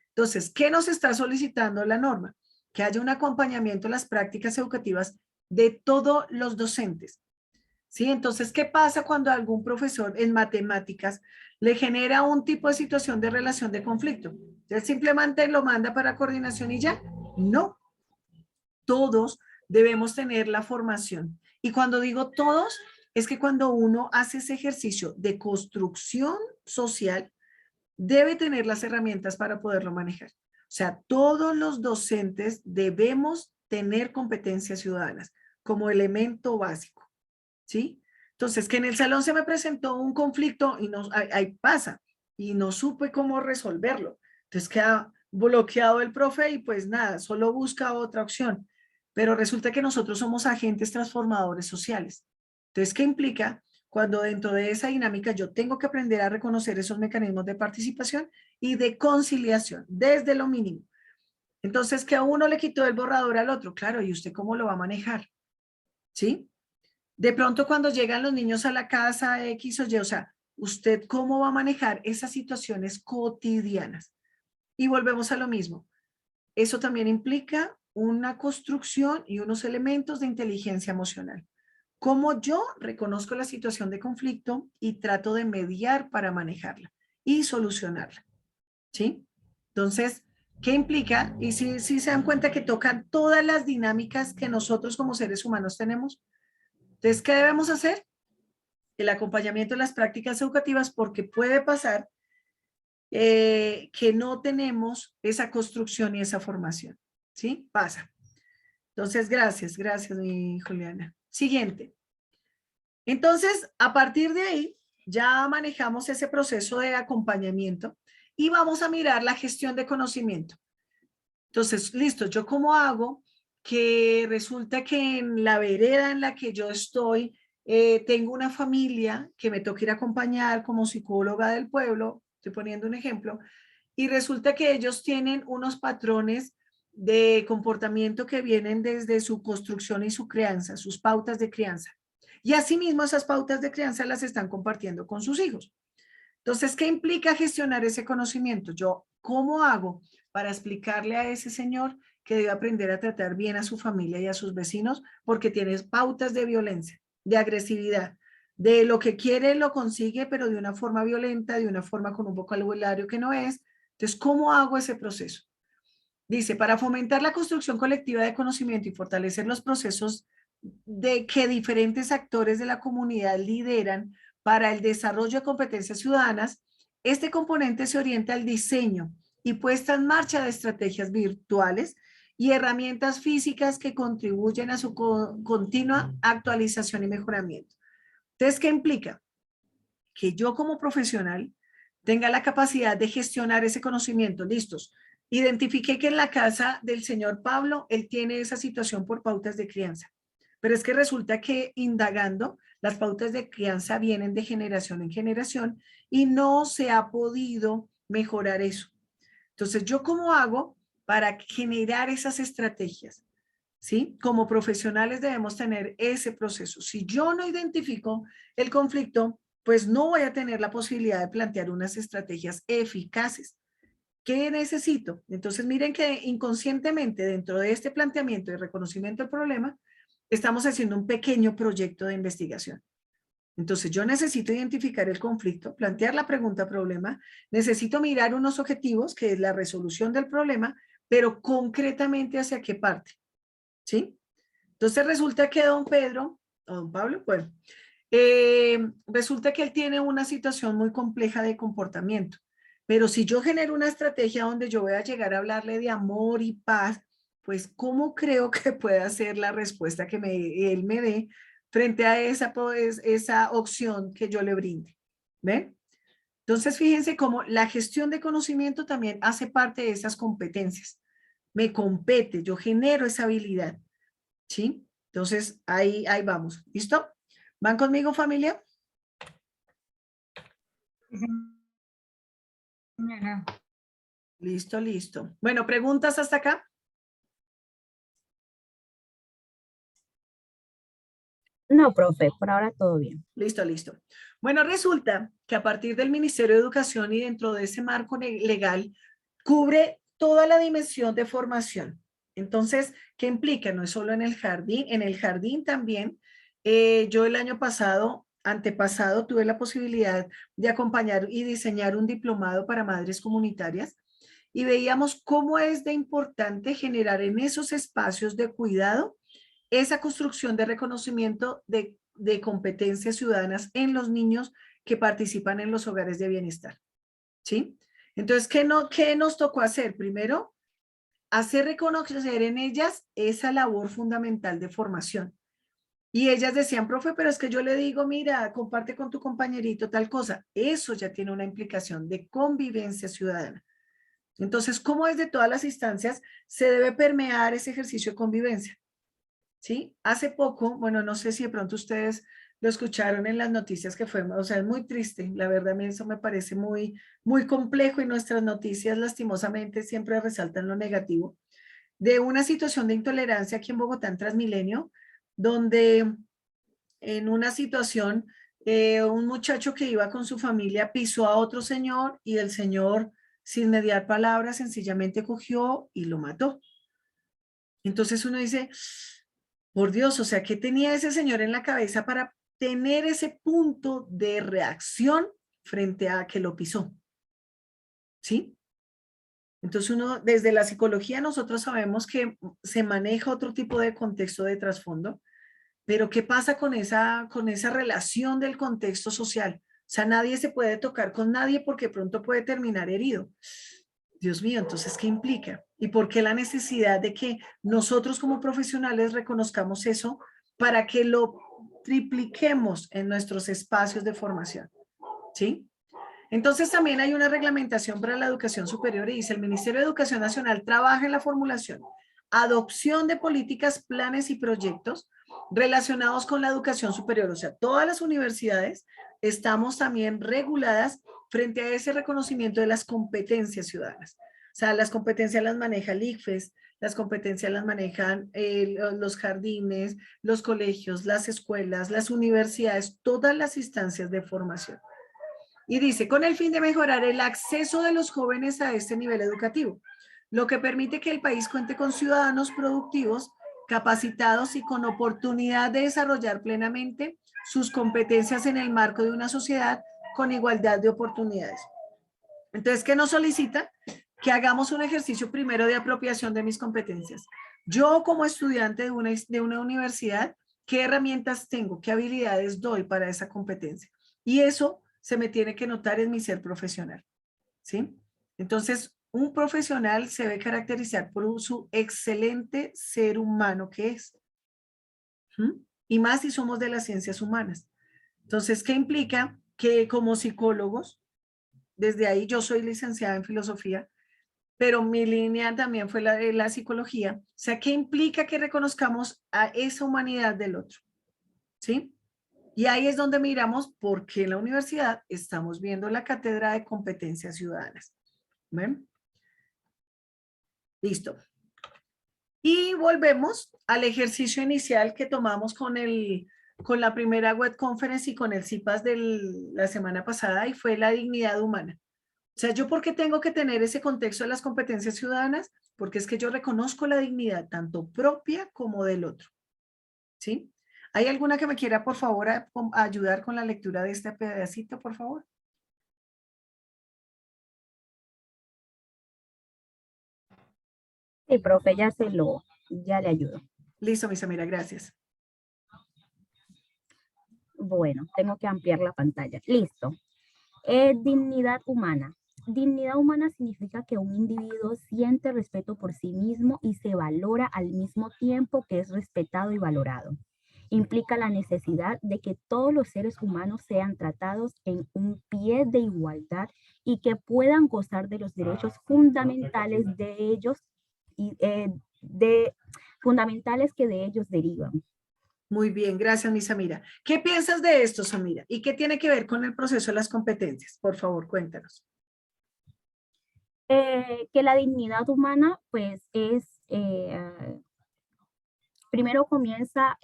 Entonces, ¿qué nos está solicitando la norma? Que haya un acompañamiento en las prácticas educativas de todos los docentes. ¿Sí? Entonces, ¿qué pasa cuando algún profesor en matemáticas le genera un tipo de situación de relación de conflicto? ¿Él simplemente lo manda para coordinación y ya? No. Todos debemos tener la formación. Y cuando digo todos, es que cuando uno hace ese ejercicio de construcción social, debe tener las herramientas para poderlo manejar. O sea, todos los docentes debemos tener competencias ciudadanas como elemento básico. ¿Sí? Entonces, que en el salón se me presentó un conflicto y no, ahí pasa, y no supe cómo resolverlo. Entonces queda bloqueado el profe y pues nada, solo busca otra opción. Pero resulta que nosotros somos agentes transformadores sociales. Entonces, ¿qué implica? Cuando dentro de esa dinámica yo tengo que aprender a reconocer esos mecanismos de participación y de conciliación, desde lo mínimo. Entonces, que a uno le quitó el borrador al otro, claro, ¿y usted cómo lo va a manejar? ¿Sí? De pronto cuando llegan los niños a la casa X o Y, o sea, ¿usted cómo va a manejar esas situaciones cotidianas? Y volvemos a lo mismo. Eso también implica una construcción y unos elementos de inteligencia emocional. Cómo yo reconozco la situación de conflicto y trato de mediar para manejarla y solucionarla. ¿Sí? Entonces, ¿qué implica? Y si se dan cuenta que tocan todas las dinámicas que nosotros como seres humanos tenemos. Entonces, ¿qué debemos hacer? El acompañamiento de las prácticas educativas, porque puede pasar que no tenemos esa construcción y esa formación. ¿Sí? Pasa. Entonces, gracias, mi Juliana. Siguiente. Entonces, a partir de ahí, ya manejamos ese proceso de acompañamiento y vamos a mirar la gestión de conocimiento. Entonces, listo, ¿yo cómo hago que resulta que en la vereda en la que yo estoy, tengo una familia que me toca ir a acompañar como psicóloga del pueblo, estoy poniendo un ejemplo, y resulta que ellos tienen unos patrones de comportamiento que vienen desde su construcción y su crianza, sus pautas de crianza. Y asimismo esas pautas de crianza las están compartiendo con sus hijos. Entonces, ¿qué implica gestionar ese conocimiento? Yo, ¿cómo hago para explicarle a ese señor que debe aprender a tratar bien a su familia y a sus vecinos porque tiene pautas de violencia, de agresividad, de lo que quiere lo consigue, pero de una forma violenta, de una forma con un vocabulario que no es? Entonces, ¿cómo hago ese proceso? Dice, para fomentar la construcción colectiva de conocimiento y fortalecer los procesos de que diferentes actores de la comunidad lideran para el desarrollo de competencias ciudadanas, este componente se orienta al diseño y puesta en marcha de estrategias virtuales y herramientas físicas que contribuyen a su continua actualización y mejoramiento. Entonces, ¿qué implica? Que yo como profesional tenga la capacidad de gestionar ese conocimiento. Listos. Identifiqué que en la casa del señor Pablo, él tiene esa situación por pautas de crianza. Pero es que resulta que indagando, las pautas de crianza vienen de generación en generación y no se ha podido mejorar eso. Entonces, ¿yo cómo hago para generar esas estrategias? ¿Sí? Como profesionales debemos tener ese proceso. Si yo no identifico el conflicto, pues no voy a tener la posibilidad de plantear unas estrategias eficaces. ¿Qué necesito? Entonces, miren que inconscientemente dentro de este planteamiento y reconocimiento del problema, estamos haciendo un pequeño proyecto de investigación. Entonces, yo necesito identificar el conflicto, plantear la pregunta problema, necesito mirar unos objetivos, que es la resolución del problema, pero concretamente hacia qué parte, ¿sí? Entonces, resulta que don Pedro, o don Pablo, bueno, resulta que él tiene una situación muy compleja de comportamiento. Pero si yo genero una estrategia donde yo voy a llegar a hablarle de amor y paz, pues ¿cómo creo que pueda ser la respuesta que él me dé frente a esa opción que yo le brinde? ¿Ven? Entonces, fíjense cómo la gestión de conocimiento también hace parte de esas competencias. Me compete, yo genero esa habilidad. ¿Sí? Entonces, ahí vamos. ¿Listo? ¿Van conmigo, familia? Listo, listo. Bueno, ¿preguntas hasta acá? No, profe, por ahora todo bien. Listo, listo. Bueno, resulta que a partir del Ministerio de Educación y dentro de ese marco legal, cubre toda la dimensión de formación. Entonces, ¿qué implica? No es solo en el jardín también. Yo el año antepasado, tuve la posibilidad de acompañar y diseñar un diplomado para madres comunitarias y veíamos cómo es de importante generar en esos espacios de cuidado esa construcción de reconocimiento de competencias ciudadanas en los niños que participan en los hogares de bienestar. ¿Sí? Entonces, ¿qué nos tocó hacer? Primero, hacer reconocer en ellas esa labor fundamental de formación. Y ellas decían, profe, pero es que yo le digo, mira, comparte con tu compañerito tal cosa. Eso ya tiene una implicación de convivencia ciudadana. Entonces, ¿cómo desde todas las instancias se debe permear ese ejercicio de convivencia? ¿Sí? Hace poco, bueno, no sé si de pronto ustedes lo escucharon en las noticias que fue, o sea, es muy triste, la verdad a mí eso me parece muy, muy complejo y nuestras noticias lastimosamente siempre resaltan lo negativo, de una situación de intolerancia aquí en Bogotá en Transmilenio, donde en una situación un muchacho que iba con su familia pisó a otro señor y el señor sin mediar palabras sencillamente cogió y lo mató. Entonces uno dice, por Dios, o sea, ¿qué tenía ese señor en la cabeza para tener ese punto de reacción frente a que lo pisó? ¿Sí? Entonces uno, desde la psicología nosotros sabemos que se maneja otro tipo de contexto de trasfondo, pero ¿qué pasa con esa relación del contexto social? O sea, nadie se puede tocar con nadie porque pronto puede terminar herido. Dios mío, entonces, ¿qué implica? ¿Y por qué la necesidad de que nosotros como profesionales reconozcamos eso para que lo tripliquemos en nuestros espacios de formación? ¿Sí? Entonces, también hay una reglamentación para la educación superior y dice, el Ministerio de Educación Nacional trabaja en la formulación, adopción de políticas, planes y proyectos relacionados con la educación superior. O sea, todas las universidades estamos también reguladas frente a ese reconocimiento de las competencias ciudadanas. O sea, las competencias las maneja el ICFES, las competencias las manejan los jardines, los colegios, las escuelas, las universidades, todas las instancias de formación. Y dice, con el fin de mejorar el acceso de los jóvenes a este nivel educativo, lo que permite que el país cuente con ciudadanos productivos, capacitados y con oportunidad de desarrollar plenamente sus competencias en el marco de una sociedad con igualdad de oportunidades. Entonces, ¿qué nos solicita? que hagamos un ejercicio primero de apropiación de mis competencias. Yo como estudiante de una universidad, ¿qué herramientas tengo? ¿Qué habilidades doy para esa competencia? Y eso se me tiene que notar en mi ser profesional, ¿sí? Entonces, un profesional se debe caracterizar por su excelente ser humano que es. ¿Mm? Y más si somos de las ciencias humanas. Entonces, ¿qué implica? Que como psicólogos, desde ahí yo soy licenciada en filosofía, pero mi línea también fue la de la psicología. O sea, ¿qué implica que reconozcamos a esa humanidad del otro? ¿Sí? Y ahí es donde miramos por qué en la universidad estamos viendo la cátedra de competencias ciudadanas. ¿Ven? Listo. Y volvemos al ejercicio inicial que tomamos con la primera web conference y con el CIPAS de la semana pasada, y fue la dignidad humana. O sea, ¿yo por qué tengo que tener ese contexto de las competencias ciudadanas? Porque es que yo reconozco la dignidad tanto propia como del otro. ¿Sí? ¿Hay alguna que me quiera, por favor, ayudar con la lectura de este pedacito, por favor? Sí, profe, ya le ayudo. Listo, mi Samira, gracias. Bueno, tengo que ampliar la pantalla. Listo. Dignidad humana. Dignidad humana significa que un individuo siente respeto por sí mismo y se valora al mismo tiempo que es respetado y valorado. Implica la necesidad de que todos los seres humanos sean tratados en un pie de igualdad y que puedan gozar de los derechos fundamentales de ellos y fundamentales que de ellos derivan. Muy bien, gracias, mi Samira. ¿Qué piensas de esto, Samira? ¿Y qué tiene que ver con el proceso de las competencias? Por favor, cuéntanos. Que la dignidad humana, pues, primero comienza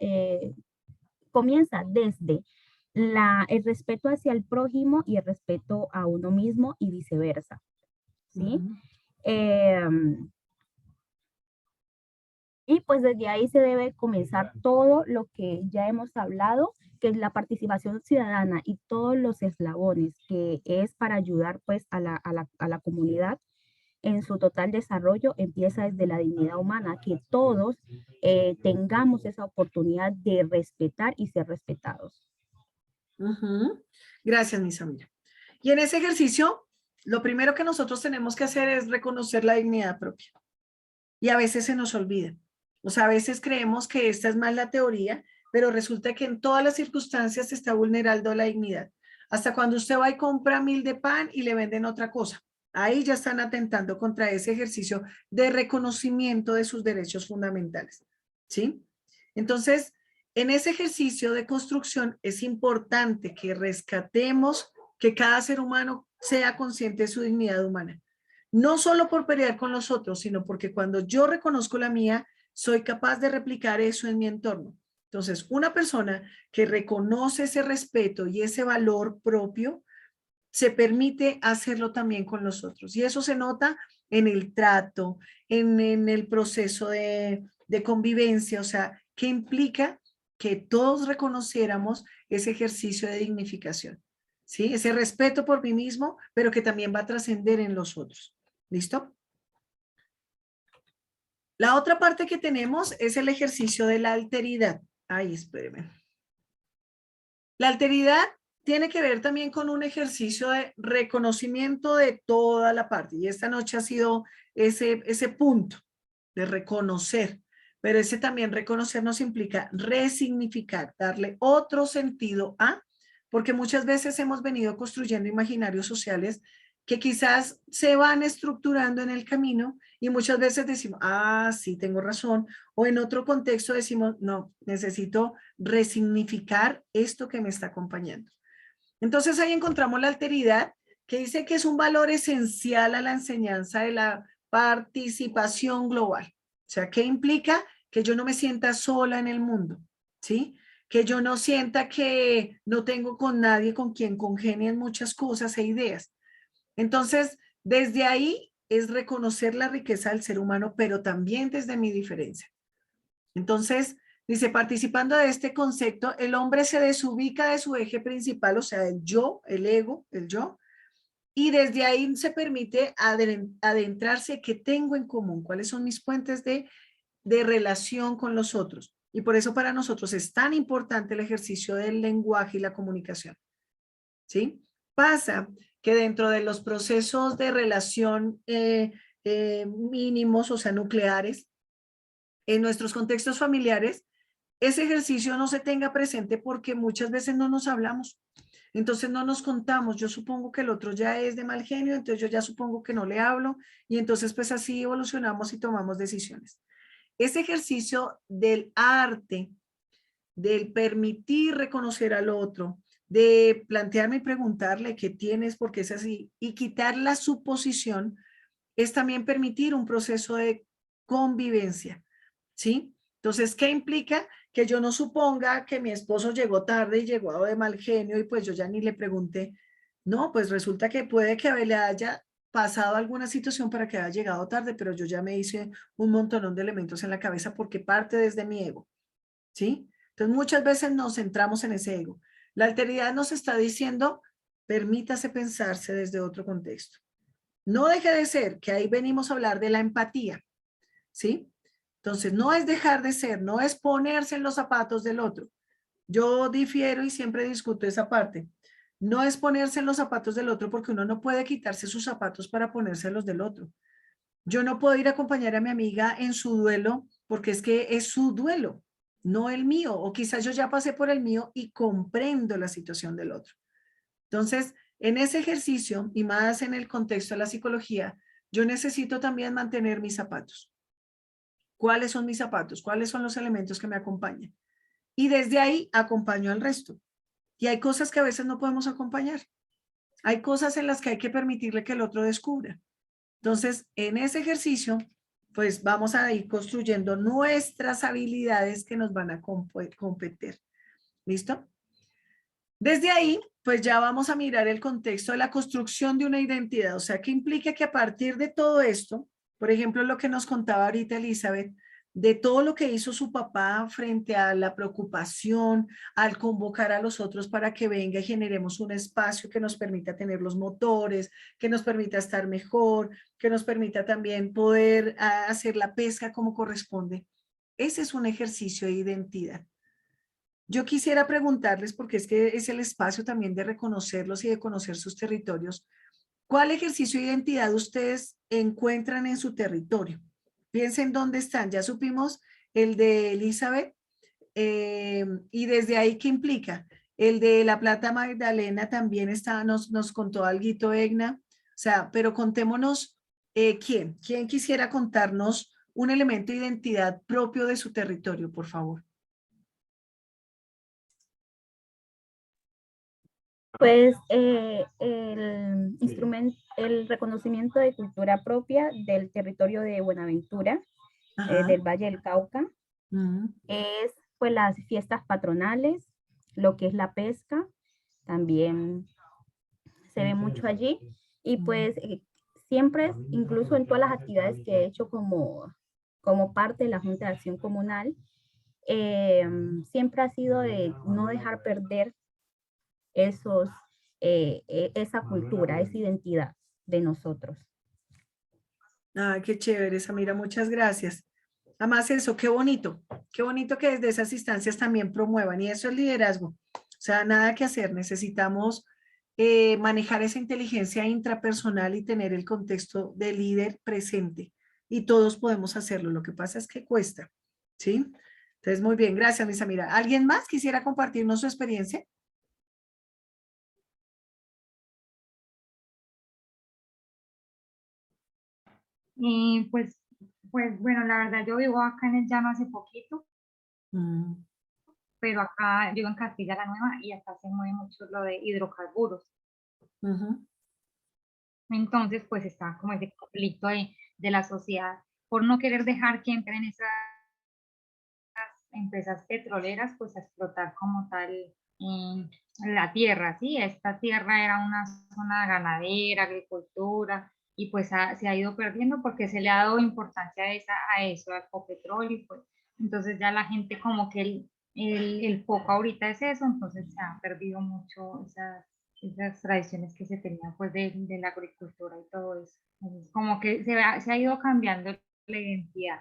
desde el respeto hacia el prójimo y el respeto a uno mismo y viceversa, ¿sí? Y pues desde ahí se debe comenzar todo lo que ya hemos hablado, que es la participación ciudadana y todos los eslabones que es para ayudar pues a la comunidad en su total desarrollo, empieza desde la dignidad humana, que todos tengamos esa oportunidad de respetar y ser respetados. Gracias, mi Samira. Y en ese ejercicio, lo primero que nosotros tenemos que hacer es reconocer la dignidad propia. Y a veces se nos olvida. O sea, a veces creemos que esta es más la teoría, pero resulta que en todas las circunstancias se está vulnerando la dignidad. Hasta cuando usted va y compra 1000 de pan y le venden otra cosa. Ahí ya están atentando contra ese ejercicio de reconocimiento de sus derechos fundamentales. ¿Sí? Entonces, en ese ejercicio de construcción es importante que rescatemos que cada ser humano sea consciente de su dignidad humana. No solo por pelear con los otros, sino porque cuando yo reconozco la mía, soy capaz de replicar eso en mi entorno. Entonces, una persona que reconoce ese respeto y ese valor propio, se permite hacerlo también con los otros. Y eso se nota en el trato, en el proceso de convivencia, o sea, que implica que todos reconociéramos ese ejercicio de dignificación, ¿sí? Ese respeto por mí mismo, pero que también va a trascender en los otros. ¿Listo? La otra parte que tenemos es el ejercicio de la alteridad. Ay, espérenme. La alteridad tiene que ver también con un ejercicio de reconocimiento de toda la parte. Y esta noche ha sido ese punto de reconocer. Pero ese también reconocer nos implica resignificar, darle otro sentido a, porque muchas veces hemos venido construyendo imaginarios sociales que quizás se van estructurando en el camino y muchas veces decimos, ah, sí, tengo razón, o en otro contexto decimos, no, necesito resignificar esto que me está acompañando. Entonces ahí encontramos la alteridad, que dice que es un valor esencial a la enseñanza de la participación global. O sea, ¿qué implica? Que yo no me sienta sola en el mundo, ¿sí? Que yo no sienta que no tengo con nadie con quien congenien muchas cosas e ideas. Entonces, desde ahí es reconocer la riqueza del ser humano, pero también desde mi diferencia. Entonces, dice, participando de este concepto, el hombre se desubica de su eje principal, o sea, el yo, el ego, el yo, Y desde ahí se permite adentrarse qué tengo en común, cuáles son mis puentes de relación con los otros. Y por eso para nosotros es tan importante el ejercicio del lenguaje y la comunicación. ¿Sí? Pasa que dentro de los procesos de relación mínimos, o sea, nucleares, en nuestros contextos familiares, ese ejercicio no se tenga presente porque muchas veces no nos hablamos. Entonces no nos contamos. Yo supongo que el otro ya es de mal genio, entonces yo ya supongo que no le hablo y entonces pues así evolucionamos y tomamos decisiones. Ese ejercicio del arte, del permitir reconocer al otro, de plantearme y preguntarle qué tienes, por qué es así, y quitar la suposición, es también permitir un proceso de convivencia, ¿sí? Entonces, ¿qué implica? Que yo no suponga que mi esposo llegó tarde y llegó de mal genio y pues yo ya ni le pregunté. No, pues resulta que puede que le haya pasado alguna situación para que haya llegado tarde, pero yo ya me hice un montón de elementos en la cabeza porque parte desde mi ego, ¿sí? Entonces, muchas veces nos centramos en ese ego. La alteridad nos está diciendo, permítase pensarse desde otro contexto. No deje de ser, que ahí venimos a hablar de la empatía, ¿sí? Entonces, no es dejar de ser, no es ponerse en los zapatos del otro. Yo difiero y siempre discuto esa parte. No es ponerse en los zapatos del otro porque uno no puede quitarse sus zapatos para ponerse los del otro. Yo no puedo ir a acompañar a mi amiga en su duelo porque es que es su duelo, no el mío. O quizás yo ya pasé por el mío y comprendo la situación del otro. Entonces, en ese ejercicio y más en el contexto de la psicología, yo necesito también mantener mis zapatos. ¿Cuáles son mis zapatos? ¿Cuáles son los elementos que me acompañan? Y desde ahí acompaño al resto. Y hay cosas que a veces no podemos acompañar. Hay cosas en las que hay que permitirle que el otro descubra. Entonces, en ese ejercicio, pues vamos a ir construyendo nuestras habilidades que nos van a competir. ¿Listo? Desde ahí, pues ya vamos a mirar el contexto de la construcción de una identidad. O sea, que implica que a partir de todo esto, por ejemplo, lo que nos contaba ahorita Elizabeth, de todo lo que hizo su papá frente a la preocupación, al convocar a los otros para que venga y generemos un espacio que nos permita tener los motores, que nos permita estar mejor, que nos permita también poder hacer la pesca como corresponde. Ese es un ejercicio de identidad. Yo quisiera preguntarles, porque es que es el espacio también de reconocerlos y de conocer sus territorios, ¿cuál ejercicio de identidad ustedes encuentran en su territorio? Piensen dónde están. Ya supimos el de Elizabeth y desde ahí, ¿qué implica? El de La Plata Magdalena también está, nos contó alguito, Egna. O sea, pero contémonos, ¿quién quisiera contarnos un elemento de identidad propio de su territorio, por favor? Pues el reconocimiento de cultura propia del territorio de Buenaventura, del Valle del Cauca, es pues las fiestas patronales, lo que es la pesca, también se ve mucho allí, y pues siempre, incluso en todas las actividades que he hecho como parte de la Junta de Acción Comunal, siempre ha sido de no dejar perder esa cultura, esa identidad de nosotros. Ah, qué chévere, Samira, muchas gracias. Además eso, qué bonito que desde esas instancias también promuevan y eso es liderazgo. O sea, nada que hacer, necesitamos manejar esa inteligencia intrapersonal y tener el contexto de líder presente y todos podemos hacerlo, lo que pasa es que cuesta, ¿sí? Entonces, muy bien, gracias, mi Samira. ¿Alguien más quisiera compartirnos su experiencia? Pues, pues bueno, la verdad yo vivo acá en el llano hace poquito, pero acá vivo en Castilla la Nueva y acá se mueve mucho lo de hidrocarburos. Entonces, pues está como ese conflicto de la sociedad por no querer dejar que entren esas empresas petroleras, pues a explotar como tal la tierra, ¿sí? Esta tierra era una zona ganadera, agricultura, y pues se ha ido perdiendo porque se le ha dado importancia a eso, al petróleo, y pues entonces ya la gente como que el foco ahorita es eso, entonces se ha perdido mucho esas tradiciones que se tenían pues de la agricultura y todo eso. Entonces, como que se ha ido cambiando la identidad.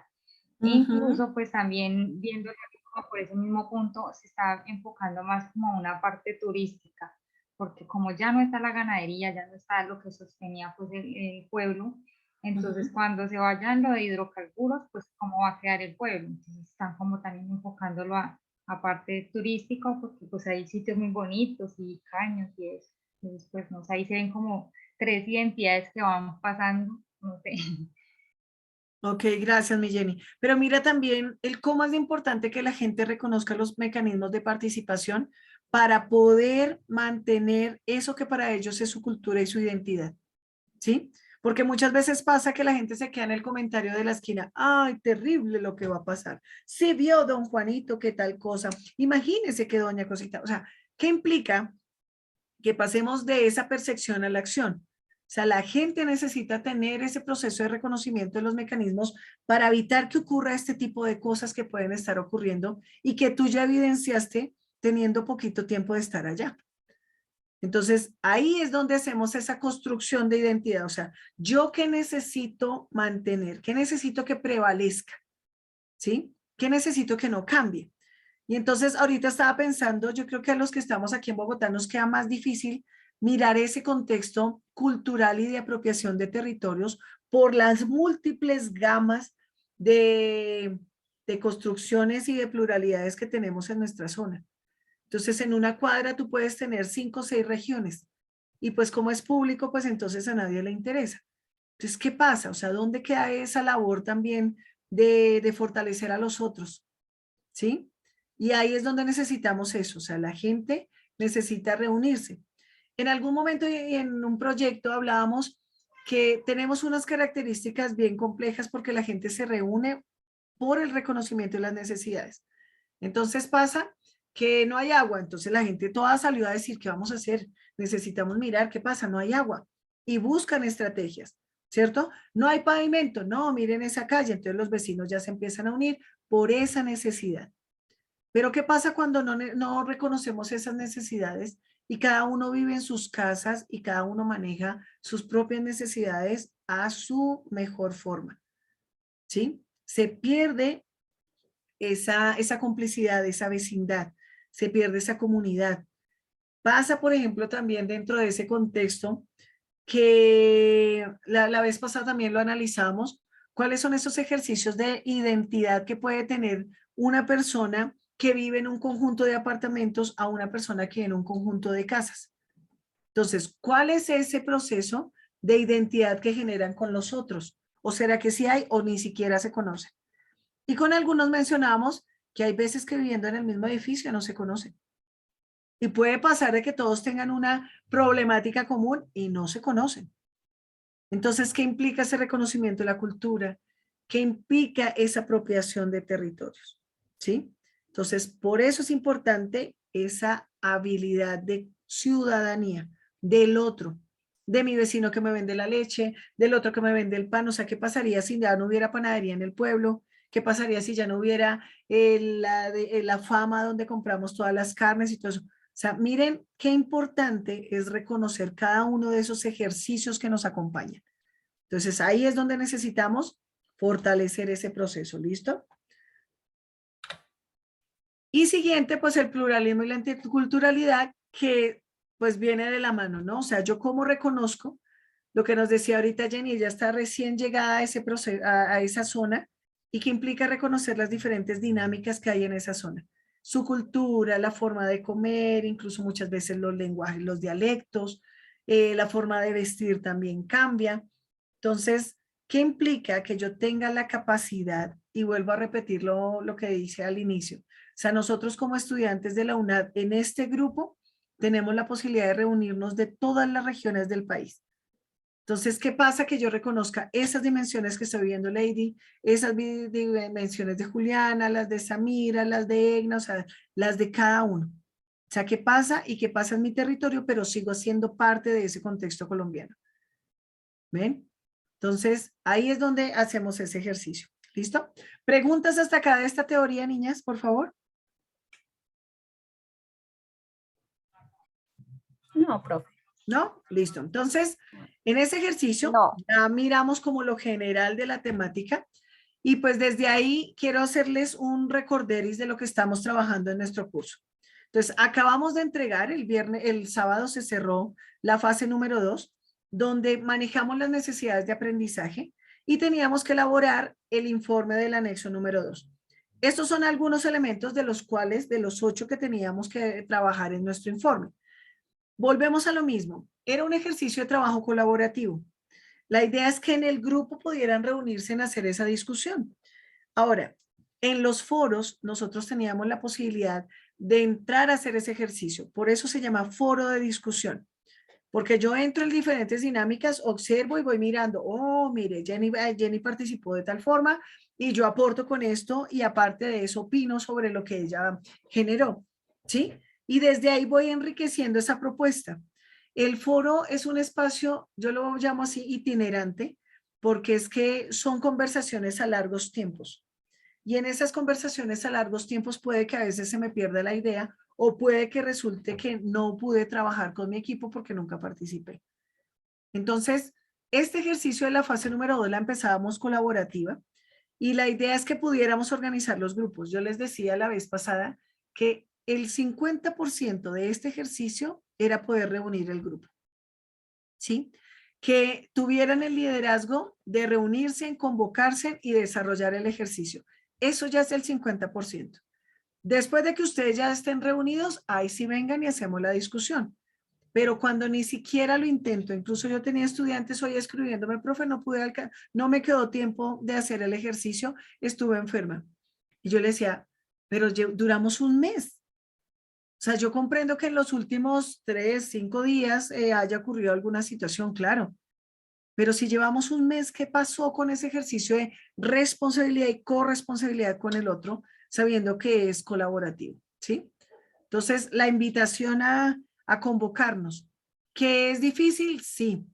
E Ujú. incluso pues también viendo como por ese mismo punto se está enfocando más como a una parte turística, porque como ya no está la ganadería, ya no está lo que sostenía pues el pueblo, entonces Ujú. cuando se vayan lo de hidrocarburos, pues cómo va a quedar el pueblo. Entonces están como también enfocándolo a parte turística, porque pues hay sitios muy bonitos y caños y eso. Entonces pues no sé, ahí se ven como tres identidades que van pasando, no sé. Ok, gracias, mi Jenny. Pero mira también el cómo es de importante que la gente reconozca los mecanismos de participación para poder mantener eso que para ellos es su cultura y su identidad, ¿sí? Porque muchas veces pasa que la gente se queda en el comentario de la esquina, ay, terrible lo que va a pasar. Si vio don Juanito que tal cosa, imagínese que doña Cosita, o sea, ¿qué implica que pasemos de esa percepción a la acción? O sea, la gente necesita tener ese proceso de reconocimiento de los mecanismos para evitar que ocurra este tipo de cosas que pueden estar ocurriendo y que tú ya evidenciaste teniendo poquito tiempo de estar allá. Entonces, ahí es donde hacemos esa construcción de identidad. O sea, yo qué necesito mantener, qué necesito que prevalezca, ¿sí? ¿Qué necesito que no cambie? Y entonces ahorita estaba pensando, yo creo que a los que estamos aquí en Bogotá nos queda más difícil mirar ese contexto cultural y de apropiación de territorios por las múltiples gamas de, de construcciones y de pluralidades que tenemos en nuestra zona. Entonces, en una cuadra tú puedes tener 5 o 6 regiones y pues como es público, pues entonces a nadie le interesa. Entonces, ¿qué pasa? O sea, ¿dónde queda esa labor también de fortalecer a los otros? ¿Sí? Y ahí es donde necesitamos eso, o sea, la gente necesita reunirse. En algún momento y en un proyecto hablábamos que tenemos unas características bien complejas porque la gente se reúne por el reconocimiento de las necesidades. Entonces pasa que no hay agua, entonces la gente toda salió a decir, ¿qué vamos a hacer? Necesitamos mirar qué pasa, no hay agua. Y buscan estrategias, ¿cierto? No hay pavimento, no, miren esa calle, entonces los vecinos ya se empiezan a unir por esa necesidad. Pero ¿qué pasa cuando no reconocemos esas necesidades y cada uno vive en sus casas y cada uno maneja sus propias necesidades a su mejor forma? ¿Sí? Se pierde esa complicidad, esa vecindad, se pierde esa comunidad. Pasa, por ejemplo, también dentro de ese contexto que la vez pasada también lo analizamos, cuáles son esos ejercicios de identidad que puede tener una persona que vive en un conjunto de apartamentos a una persona que vive en un conjunto de casas. Entonces, ¿cuál es ese proceso de identidad que generan con los otros? ¿O será que sí hay o ni siquiera se conocen? Y con algunos mencionamos que hay veces que viviendo en el mismo edificio no se conocen. Y puede pasar de que todos tengan una problemática común y no se conocen. Entonces, ¿qué implica ese reconocimiento de la cultura? ¿Qué implica esa apropiación de territorios? ¿Sí? Entonces, por eso es importante esa habilidad de ciudadanía del otro, de mi vecino que me vende la leche, del otro que me vende el pan. O sea, ¿qué pasaría si ya no hubiera panadería en el pueblo? ¿Qué pasaría si ya no hubiera la fama donde compramos todas las carnes y todo eso? O sea, miren qué importante es reconocer cada uno de esos ejercicios que nos acompañan. Entonces, ahí es donde necesitamos fortalecer ese proceso, ¿listo? Y siguiente, pues el pluralismo y la interculturalidad que pues viene de la mano, ¿no? O sea, yo cómo reconozco lo que nos decía ahorita Jenny, ella está recién llegada a ese proceso, a esa zona y que implica reconocer las diferentes dinámicas que hay en esa zona. Su cultura, la forma de comer, incluso muchas veces los lenguajes, los dialectos, la forma de vestir también cambia. Entonces, ¿qué implica que yo tenga la capacidad? Y vuelvo a repetir lo que dice al inicio. O sea, nosotros como estudiantes de la UNAD, en este grupo, tenemos la posibilidad de reunirnos de todas las regiones del país. Entonces, ¿qué pasa? Que yo reconozca esas dimensiones que estoy viendo, Lady, esas dimensiones de Juliana, las de Samira, las de Egna, o sea, las de cada uno. O sea, ¿qué pasa? Y qué pasa en mi territorio, pero sigo siendo parte de ese contexto colombiano. ¿Ven? Entonces, ahí es donde hacemos ese ejercicio. ¿Listo? ¿Preguntas hasta acá de esta teoría, niñas, por favor? No, profe. ¿No? Listo. Entonces, en ese ejercicio No. ya miramos como lo general de la temática y pues desde ahí quiero hacerles un recorderis de lo que estamos trabajando en nuestro curso. Entonces, acabamos de entregar el sábado se cerró la fase número 2, donde manejamos las necesidades de aprendizaje y teníamos que elaborar el informe del anexo número 2. Estos son algunos elementos de los cuales, de los 8 que teníamos que trabajar en nuestro informe. Volvemos a lo mismo. Era un ejercicio de trabajo colaborativo. La idea es que en el grupo pudieran reunirse en hacer esa discusión. Ahora, en los foros nosotros teníamos la posibilidad de entrar a hacer ese ejercicio. Por eso se llama foro de discusión. Porque yo entro en diferentes dinámicas, observo y voy mirando, oh, mire, Jenny participó de tal forma y yo aporto con esto y aparte de eso opino sobre lo que ella generó, ¿sí? Y desde ahí voy enriqueciendo esa propuesta. El foro es un espacio, yo lo llamo así, itinerante, porque es que son conversaciones a largos tiempos. Y en esas conversaciones a largos tiempos puede que a veces se me pierda la idea o puede que resulte que no pude trabajar con mi equipo porque nunca participé. Entonces, este ejercicio de la fase número 2 la empezábamos colaborativa y la idea es que pudiéramos organizar los grupos. Yo les decía la vez pasada que el 50% de este ejercicio era poder reunir el grupo. ¿Sí? Que tuvieran el liderazgo de reunirse, convocarse y desarrollar el ejercicio. Eso ya es el 50%. Después de que ustedes ya estén reunidos, ahí sí vengan y hacemos la discusión. Pero cuando ni siquiera lo intento, incluso yo tenía estudiantes hoy escribiéndome, profe, no me quedó tiempo de hacer el ejercicio, estuve enferma. Y yo le decía, pero duramos un mes. O sea, yo comprendo que en los últimos 3, 5 días haya ocurrido alguna situación, claro. Pero si llevamos un mes, ¿qué pasó con ese ejercicio de responsabilidad y corresponsabilidad con el otro, sabiendo que es colaborativo? ¿Sí? Entonces, la invitación a convocarnos, ¿que es difícil? Sí,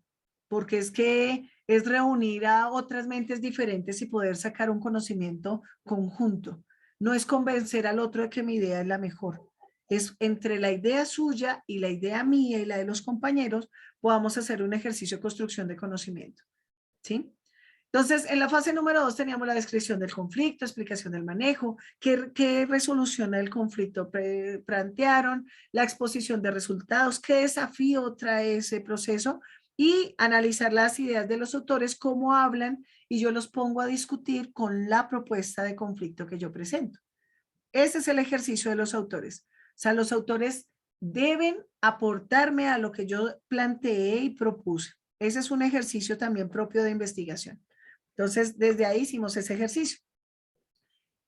porque es que es reunir a otras mentes diferentes y poder sacar un conocimiento conjunto. No es convencer al otro de que mi idea es la mejor. Es entre la idea suya y la idea mía y la de los compañeros, podamos hacer un ejercicio de construcción de conocimiento. ¿Sí? Entonces, en la fase número 2 teníamos la descripción del conflicto, explicación del manejo, qué resolución del conflicto plantearon, la exposición de resultados, qué desafío trae ese proceso y analizar las ideas de los autores, cómo hablan y yo los pongo a discutir con la propuesta de conflicto que yo presento. Ese es el ejercicio de los autores. O sea, los autores deben aportarme a lo que yo planteé y propuse. Ese es un ejercicio también propio de investigación. Entonces, desde ahí hicimos ese ejercicio.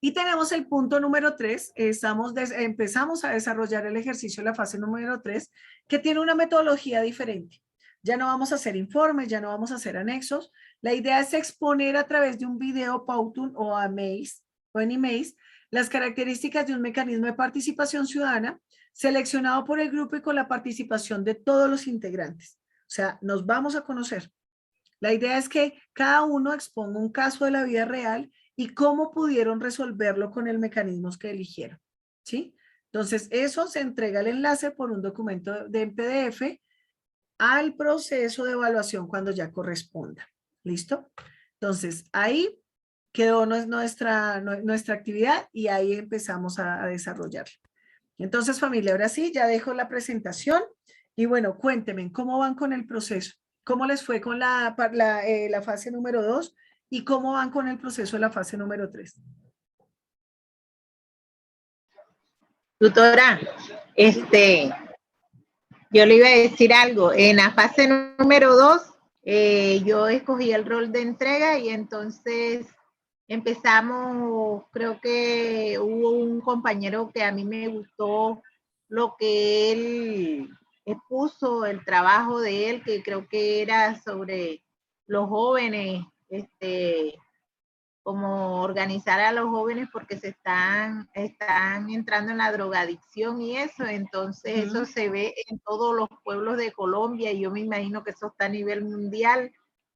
Y tenemos el punto número 3. Empezamos a desarrollar el ejercicio de la fase número 3, que tiene una metodología diferente. Ya no vamos a hacer informes, ya no vamos a hacer anexos. La idea es exponer a través de un video Powtoon o en Emaze las características de un mecanismo de participación ciudadana seleccionado por el grupo y con la participación de todos los integrantes. O sea, nos vamos a conocer. La idea es que cada uno exponga un caso de la vida real y cómo pudieron resolverlo con el mecanismo que eligieron. ¿Sí? Entonces, eso se entrega el enlace por un documento de PDF al proceso de evaluación cuando ya corresponda. ¿Listo? Entonces, ahí quedó nuestra actividad y ahí empezamos a desarrollarla. Entonces, familia, ahora sí, ya dejo la presentación y bueno, cuéntenme cómo van con el proceso. ¿Cómo les fue con la fase número 2 y cómo van con el proceso de la fase número 3? Tutora, yo le iba a decir algo. En la fase número 2, yo escogí el rol de entrega y entonces empezamos, creo que hubo un compañero que a mí me gustó lo que él expuso, el trabajo de él, que creo que era sobre los jóvenes, como organizar a los jóvenes porque están entrando en la drogadicción y eso, entonces eso se ve en todos los pueblos de Colombia y yo me imagino que eso está a nivel mundial,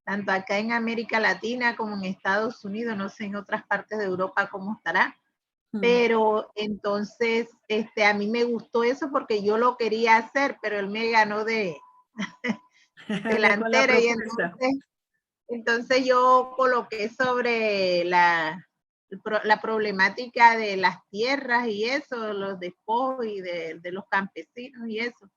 tanto acá en América Latina como en Estados Unidos, no sé en otras partes de Europa cómo estará, pero entonces a mí me gustó eso porque yo lo quería hacer, pero él me ganó de delantera, y entonces yo coloqué sobre la problemática de las tierras y eso, los despojos y de los campesinos y eso.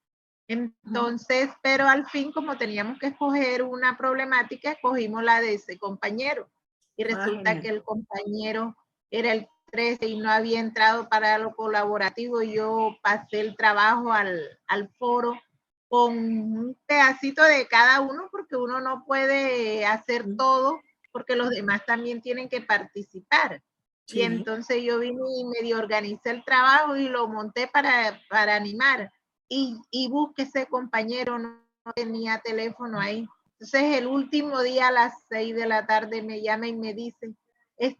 Entonces, pero al fin, como teníamos que escoger una problemática, escogimos la de ese compañero. Y resulta que el compañero era el 13 y no había entrado para lo colaborativo. Yo pasé el trabajo al foro con un pedacito de cada uno, porque uno no puede hacer todo, porque los demás también tienen que participar. Sí. Y entonces yo vine y medio organicé el trabajo y lo monté para animar. Y busqué ese compañero, no tenía teléfono ahí. Entonces el último día a las 6 de la tarde me llama y me dice,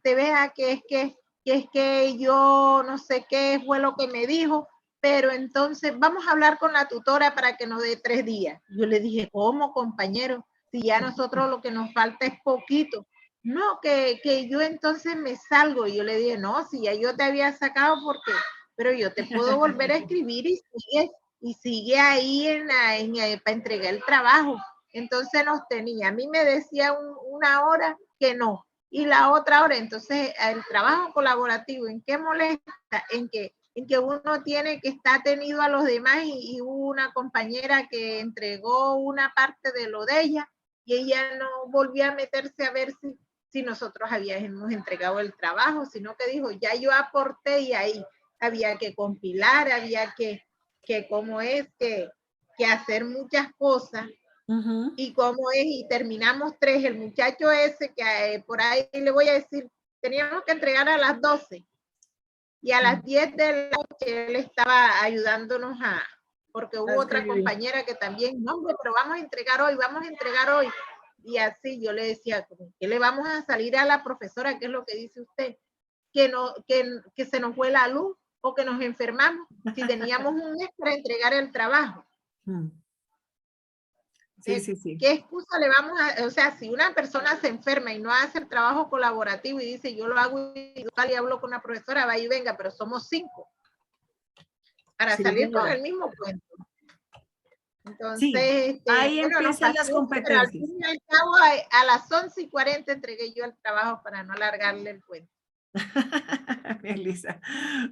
vea que es que yo no sé qué fue lo que me dijo, pero entonces vamos a hablar con la tutora para que nos dé 3 días. Yo le dije, ¿cómo, compañero? Si ya nosotros lo que nos falta es poquito. No, que yo entonces me salgo. Y yo le dije, no, si ya yo te había sacado, porque, pero yo te puedo volver a escribir y sigue ahí para entregar el trabajo. Entonces nos tenía, a mí me decía una hora que no, y la otra hora. Entonces el trabajo colaborativo, ¿en qué molesta? En que uno tiene que estar tenido a los demás, y hubo una compañera que entregó una parte de lo de ella y ella no volvió a meterse a ver si nosotros habíamos entregado el trabajo, sino que dijo, ya yo aporté, y ahí había que compilar, había que cómo es que hacer muchas cosas, y cómo es, y terminamos 3, el muchacho ese que por ahí le voy a decir, teníamos que entregar a las 12, y a las 10 de la noche él estaba ayudándonos porque hubo otra compañera que también, no, pero vamos a entregar hoy, y así yo le decía, ¿qué le vamos a salir a la profesora? ¿Qué es lo que dice usted? Que se nos fue la luz, o que nos enfermamos, si teníamos un mes para entregar el trabajo. Sí. ¿Qué excusa le vamos a, o sea, si una persona se enferma y no hace el trabajo colaborativo y dice, yo lo hago y hablo con la profesora, va y venga, pero somos 5 para salir con el mismo cuento. Entonces, ahí empiezan las competencias. Pero al fin y al cabo, a las 11:40 entregué yo el trabajo para no alargarle el cuento. Elisa.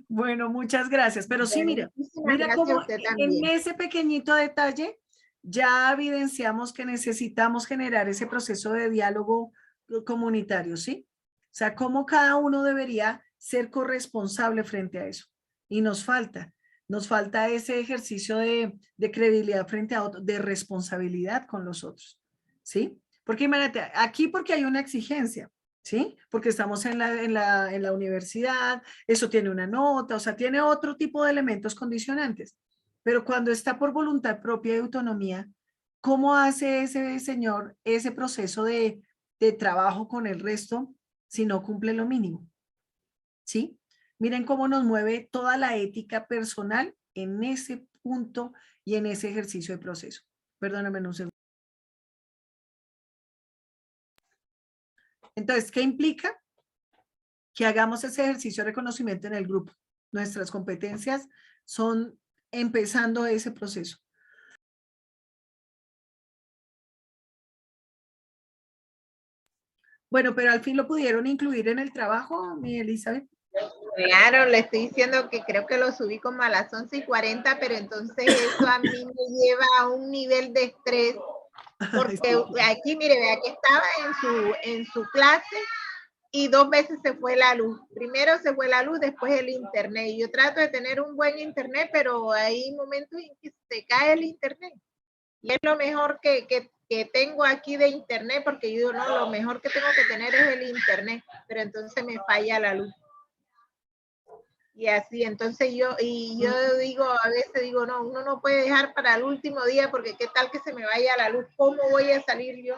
Bueno, muchas gracias. Pero sí, mira cómo en ese pequeñito detalle ya evidenciamos que necesitamos generar ese proceso de diálogo comunitario, ¿sí? O sea, cómo cada uno debería ser corresponsable frente a eso. Y nos falta ese ejercicio de credibilidad frente a otros, de responsabilidad con los otros, ¿sí? Porque imagínate, aquí porque hay una exigencia, ¿sí? Porque estamos en la universidad, eso tiene una nota, o sea, tiene otro tipo de elementos condicionantes. Pero cuando está por voluntad propia y autonomía, ¿cómo hace ese señor ese proceso de trabajo con el resto si no cumple lo mínimo? ¿Sí? Miren cómo nos mueve toda la ética personal en ese punto y en ese ejercicio de proceso. Perdóname un segundo. Entonces, ¿qué implica? Que hagamos ese ejercicio de reconocimiento en el grupo. Nuestras competencias son empezando ese proceso. Bueno, pero al fin lo pudieron incluir en el trabajo, mi Elizabeth. Claro, le estoy diciendo que creo que lo subí como a las 11:40, pero entonces eso a mí me lleva a un nivel de estrés, porque aquí, mire, vea que estaba en su clase y 2 veces se fue la luz. Primero se fue la luz, después el internet. Y yo trato de tener un buen internet, pero hay momentos en que se cae el internet. Y es lo mejor que tengo aquí de internet, porque yo no, lo mejor que tengo que tener es el internet, pero entonces me falla la luz. Y así, entonces yo digo, a veces digo, no, uno no puede dejar para el último día, porque qué tal que se me vaya la luz, ¿cómo voy a salir yo?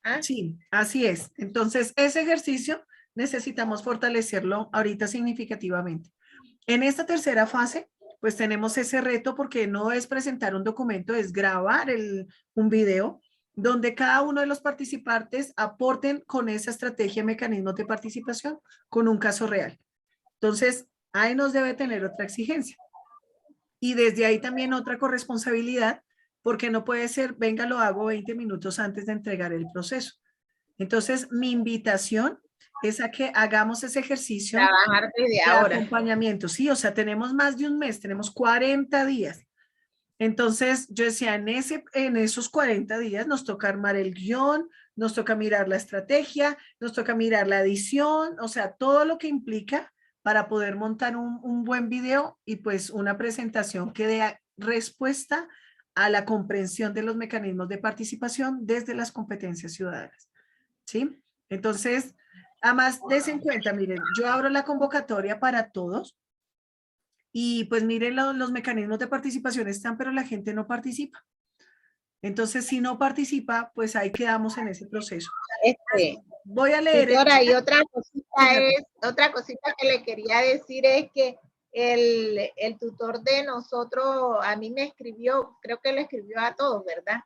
¿Ah? Sí, así es. Entonces, ese ejercicio necesitamos fortalecerlo ahorita significativamente. En esta tercera fase, pues tenemos ese reto, porque no es presentar un documento, es grabar un video donde cada uno de los participantes aporten con esa estrategia, mecanismos de participación, con un caso real. Entonces, ahí nos debe tener otra exigencia. Y desde ahí también otra corresponsabilidad, porque no puede ser, venga, lo hago 20 minutos antes de entregar el proceso. Entonces, mi invitación es a que hagamos ese ejercicio Trabajar desde de ahora. acompañamiento. Sí, o sea, tenemos más de un mes, tenemos 40 días. Entonces, yo decía, en esos 40 días nos toca armar el guión, nos toca mirar la estrategia, nos toca mirar la edición, o sea, todo lo que implica para poder montar un buen video y pues una presentación que dé respuesta a la comprensión de los mecanismos de participación desde las competencias ciudadanas. ¿Sí? Entonces, además, des en cuenta, miren, yo abro la convocatoria para todos y pues miren, los mecanismos de participación están, pero la gente no participa. Entonces, si no participa, pues ahí quedamos en ese proceso. Voy a leer. Tutora, y otra cosita que le quería decir es que el tutor de nosotros, a mí me escribió, creo que le escribió a todos, ¿verdad?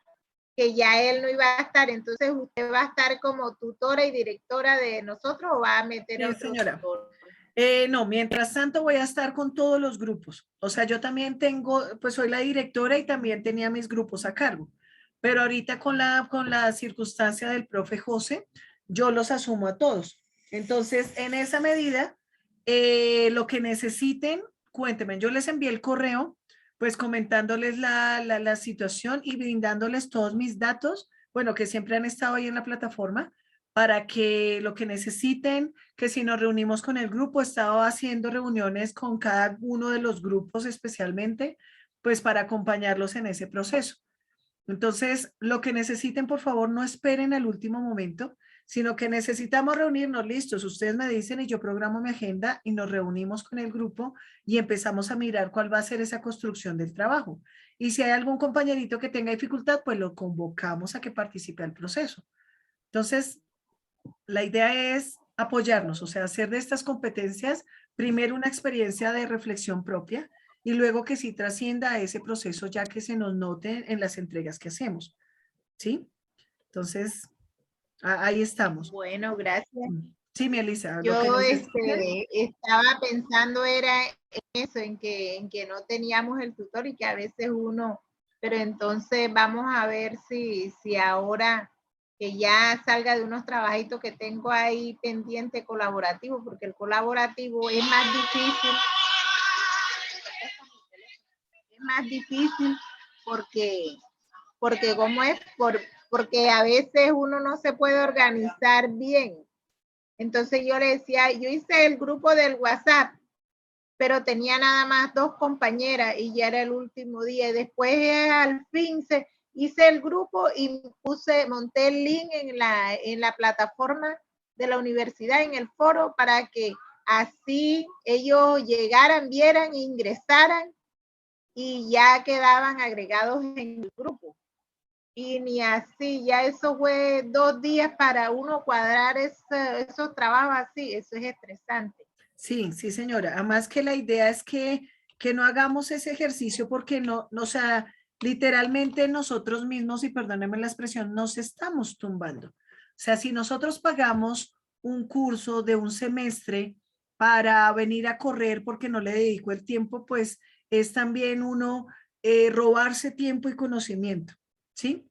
Que ya él no iba a estar, entonces usted va a estar como tutora y directora de nosotros o va a meter a otro señora. tutor. No, mientras tanto voy a estar con todos los grupos. O sea, yo también tengo, pues soy la directora y también tenía mis grupos a cargo. Pero ahorita con la circunstancia del profe José, yo los asumo a todos. Entonces, en esa medida, lo que necesiten, cuéntenme. Yo les envié el correo, pues comentándoles la situación y brindándoles todos mis datos, bueno, que siempre han estado ahí en la plataforma, para que lo que necesiten, que si nos reunimos con el grupo, he estado haciendo reuniones con cada uno de los grupos especialmente, pues para acompañarlos en ese proceso. Entonces, lo que necesiten, por favor, no esperen al último momento, sino que necesitamos reunirnos, listos. Ustedes me dicen y yo programo mi agenda y nos reunimos con el grupo y empezamos a mirar cuál va a ser esa construcción del trabajo. Y si hay algún compañerito que tenga dificultad, pues lo convocamos a que participe al proceso. Entonces, la idea es apoyarnos, o sea, hacer de estas competencias primero una experiencia de reflexión propia y luego que sí trascienda a ese proceso ya que se nos note en las entregas que hacemos. ¿Sí? Entonces, ahí estamos. Bueno, gracias. Sí, mi Elisa. Yo estaba pensando era en eso, en que no teníamos el tutor y que a veces uno, pero entonces vamos a ver si ahora que ya salga de unos trabajitos que tengo ahí pendiente colaborativo, porque el colaborativo es más difícil. Es más difícil porque como es, porque a veces uno no se puede organizar bien. Entonces yo le decía, yo hice el grupo del WhatsApp, pero tenía nada más 2 compañeras y ya era el último día. Y después al fin hice el grupo y monté el link en la plataforma de la universidad, en el foro, para que así ellos llegaran, vieran, ingresaran y ya quedaban agregados en el grupo. Y ni así, ya eso fue 2 días para uno cuadrar esos trabajos así, eso es estresante. Sí, sí, señora. Además que la idea es que no hagamos ese ejercicio porque o sea, literalmente nosotros mismos, y perdónenme la expresión, nos estamos tumbando. O sea, si nosotros pagamos un curso de un semestre para venir a correr porque no le dedico el tiempo, pues es también uno robarse tiempo y conocimiento, ¿sí?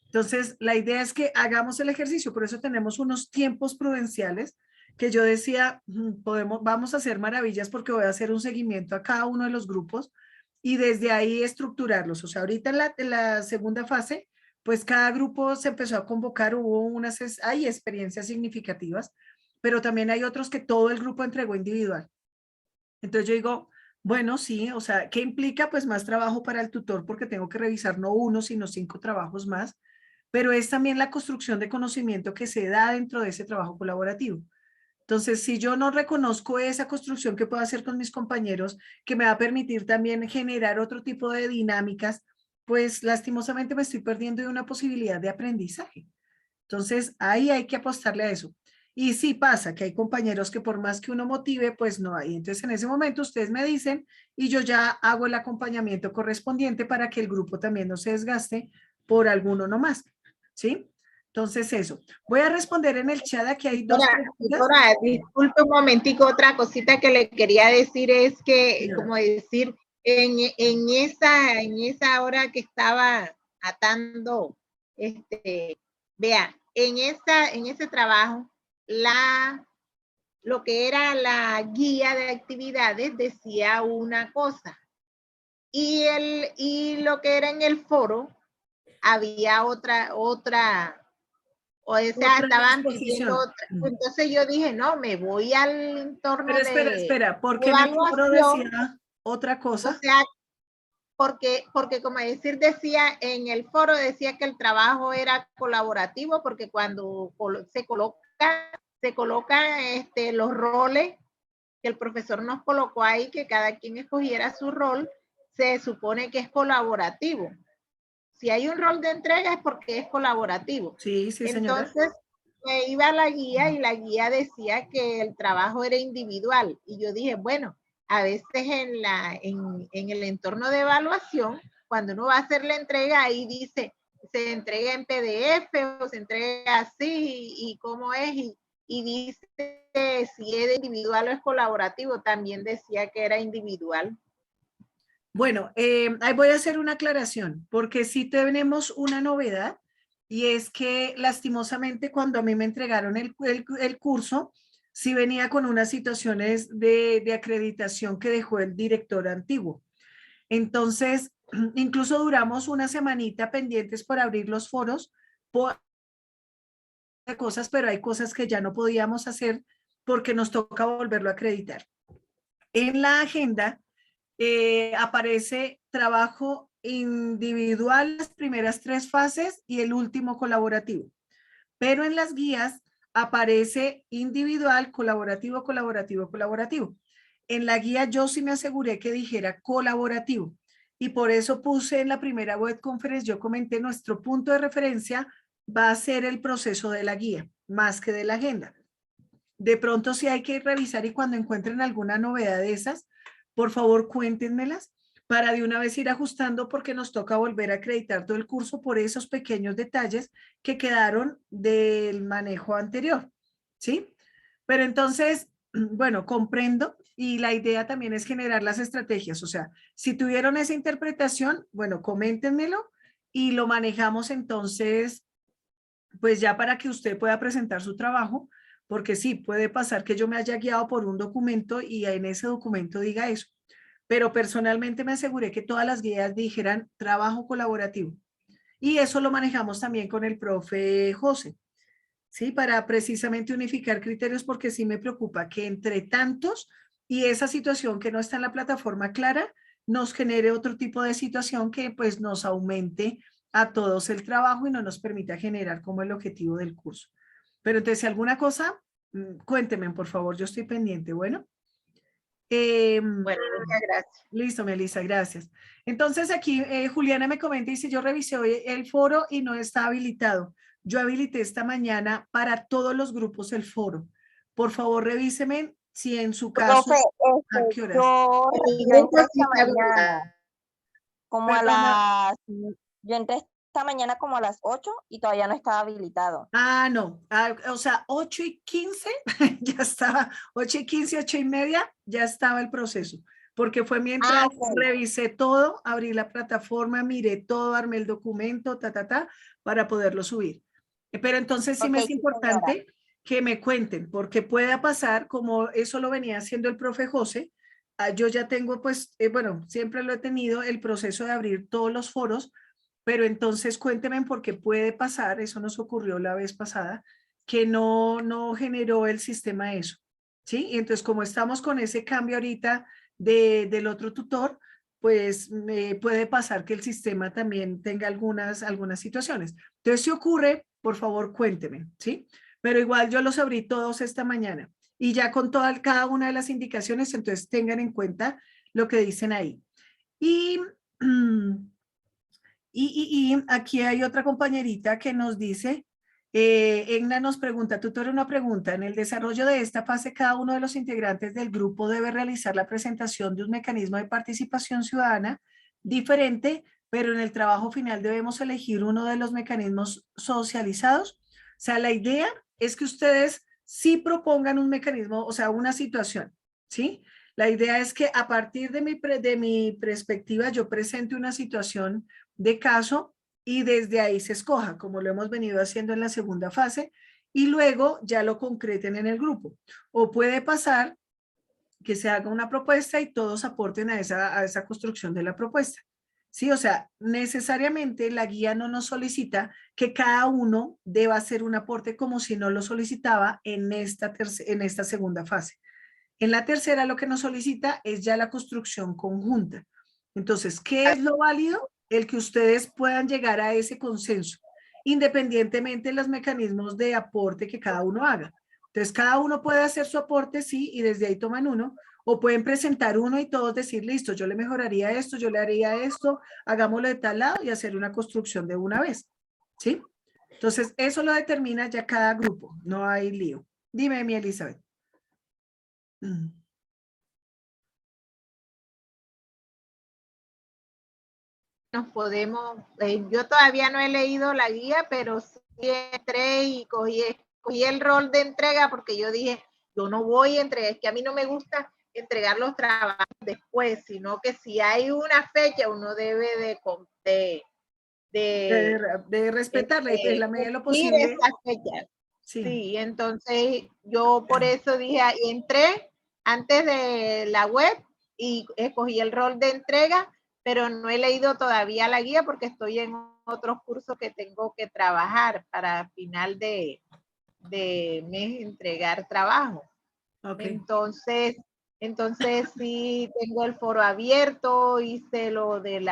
Entonces, la idea es que hagamos el ejercicio, por eso tenemos unos tiempos prudenciales que yo decía, vamos a hacer maravillas porque voy a hacer un seguimiento a cada uno de los grupos y desde ahí estructurarlos. O sea, ahorita en la segunda fase, pues cada grupo se empezó a convocar, hay experiencias significativas, pero también hay otros que todo el grupo entregó individual. Entonces yo digo, bueno, sí, o sea, ¿qué implica? Pues más trabajo para el tutor porque tengo que revisar no 1, sino 5 trabajos más, pero es también la construcción de conocimiento que se da dentro de ese trabajo colaborativo. Entonces, si yo no reconozco esa construcción que puedo hacer con mis compañeros, que me va a permitir también generar otro tipo de dinámicas, pues lastimosamente me estoy perdiendo de una posibilidad de aprendizaje. Entonces, ahí hay que apostarle a eso. Y sí pasa que hay compañeros que por más que uno motive, pues no hay. Entonces, en ese momento ustedes me dicen y yo ya hago el acompañamiento correspondiente para que el grupo también no se desgaste por alguno nomás. ¿Sí? Entonces eso. Voy a responder en el chat, aquí hay 2 preguntas. Ahora, disculpe un momentico, otra cosita que le quería decir es que, como decir, en esa hora que estaba atando, vea, en ese trabajo, lo que era la guía de actividades decía una cosa y lo que era en el foro había otra, o sea, Otra estaban pidiendo disposición. otra. Entonces yo dije, no, me voy al entorno Pero espera, ¿por qué en el foro evaluación, decía otra o cosa? sea, porque como decía, en el foro decía que el trabajo era colaborativo, porque cuando se colocan los roles que el profesor nos colocó ahí, que cada quien escogiera su rol, se supone que es colaborativo. Si hay un rol de entrega es porque es colaborativo. Sí, sí, señora. Entonces, me iba a la guía y la guía decía que el trabajo era individual. Y yo dije, bueno, a veces en el entorno de evaluación, cuando uno va a hacer la entrega, ahí dice, se entrega en PDF o se entrega así y cómo es. Y dice si es individual o es colaborativo. También decía que era individual. Bueno, ahí voy a hacer una aclaración, porque sí tenemos una novedad, y es que lastimosamente cuando a mí me entregaron el curso, sí venía con unas situaciones de acreditación que dejó el director antiguo. Entonces, incluso duramos una semanita pendientes por abrir los foros, por cosas, pero hay cosas que ya no podíamos hacer porque nos toca volverlo a acreditar. En la agenda aparece trabajo individual, las primeras 3 fases y el último colaborativo. Pero en las guías aparece individual, colaborativo, colaborativo, colaborativo. En la guía yo sí me aseguré que dijera colaborativo y por eso puse en la primera web conference, yo comenté, nuestro punto de referencia va a ser el proceso de la guía, más que de la agenda. De pronto sí hay que revisar, y cuando encuentren alguna novedad de esas, por favor cuéntenmelas para de una vez ir ajustando, porque nos toca volver a acreditar todo el curso por esos pequeños detalles que quedaron del manejo anterior, ¿sí? Pero entonces, bueno, comprendo, y la idea también es generar las estrategias, o sea, si tuvieron esa interpretación, bueno, coméntenmelo y lo manejamos entonces, pues ya para que usted pueda presentar su trabajo, porque sí, puede pasar que yo me haya guiado por un documento y en ese documento diga eso, pero personalmente me aseguré que todas las guías dijeran trabajo colaborativo. Y eso lo manejamos también con el profe José, ¿sí? Para precisamente unificar criterios, porque sí me preocupa que entre tantos y esa situación que no está en la plataforma clara, nos genere otro tipo de situación que pues nos aumente a todos el trabajo y no nos permita generar como el objetivo del curso. Pero entonces, si alguna cosa, cuéntenme, por favor, yo estoy pendiente, bueno. Bueno, muchas gracias. Listo, Melissa, gracias. Entonces aquí Juliana me comenta y dice, yo revisé hoy el foro y no está habilitado. Yo habilité esta mañana para todos los grupos el foro. Por favor, revíseme si en su caso, Profe, ¿a qué horas? yo entré esta mañana, como a Perdona. yo entré esta mañana como a las 8 y todavía no estaba habilitado. No, o sea, 8:15, ya estaba, 8:15, 8:30, ya estaba el proceso, porque fue mientras Ok. revisé todo, abrí la plataforma, miré todo, armé el documento, para poderlo subir. Pero entonces sí me Ok, es sí, señora. importante que me cuenten, porque puede pasar, como eso lo venía haciendo el profe José, yo ya tengo, pues, bueno, siempre lo he tenido, el proceso de abrir todos los foros, pero entonces cuénteme por qué puede pasar, eso nos ocurrió la vez pasada, que no generó el sistema eso, ¿sí? Y entonces como estamos con ese cambio ahorita del otro tutor, pues puede pasar que el sistema también tenga algunas situaciones. Entonces, si ocurre, por favor, cuénteme, ¿sí? Pero igual yo los abrí todos esta mañana y ya con cada una de las indicaciones, entonces tengan en cuenta lo que dicen ahí. Y... Y aquí hay otra compañerita que nos dice, Egna nos pregunta, tutor, una pregunta, en el desarrollo de esta fase, cada uno de los integrantes del grupo debe realizar la presentación de un mecanismo de participación ciudadana diferente, pero en el trabajo final debemos elegir uno de los mecanismos socializados. O sea, la idea es que ustedes sí propongan un mecanismo, o sea, una situación, ¿sí? La idea es que a partir de mi perspectiva yo presente una situación de caso y desde ahí se escoja, como lo hemos venido haciendo en la segunda fase, y luego ya lo concreten en el grupo. O puede pasar que se haga una propuesta y todos aporten a esa construcción de la propuesta. Sí, o sea, necesariamente la guía no nos solicita que cada uno deba hacer un aporte como si no lo solicitaba en esta segunda fase. En la tercera lo que nos solicita es ya la construcción conjunta. Entonces, ¿qué es lo válido? El que ustedes puedan llegar a ese consenso, independientemente de los mecanismos de aporte que cada uno haga. Entonces, cada uno puede hacer su aporte, sí, y desde ahí toman uno, o pueden presentar uno y todos decir, listo, yo le mejoraría esto, yo le haría esto, hagámoslo de tal lado y hacer una construcción de una vez, ¿sí? Entonces, eso lo determina ya cada grupo, no hay lío. Dime, mi Elizabeth. Nos podemos, yo todavía no he leído la guía, pero sí entré y cogí el rol de entrega porque yo dije, yo no voy a entregar, es que a mí no me gusta entregar los trabajos después, sino que si hay una fecha uno debe De respetarla y en la medida de lo cumplir posible. esa fecha. Sí. Sí, entonces yo por eso dije, entré antes de la web y escogí el rol de entrega, pero no he leído todavía la guía porque estoy en otros cursos que tengo que trabajar para final de mes entregar trabajo. Okay. Entonces sí tengo el foro abierto, hice lo de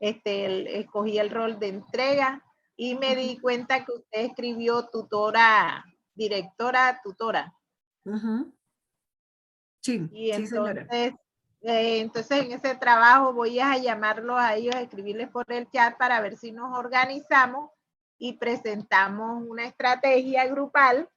escogí el rol de entrega y me di cuenta que usted escribió tutora, directora, tutora. Sí, Y sí, señora. entonces en ese trabajo voy a llamarlos a ellos, a escribirles por el chat para ver si nos organizamos y presentamos una estrategia grupal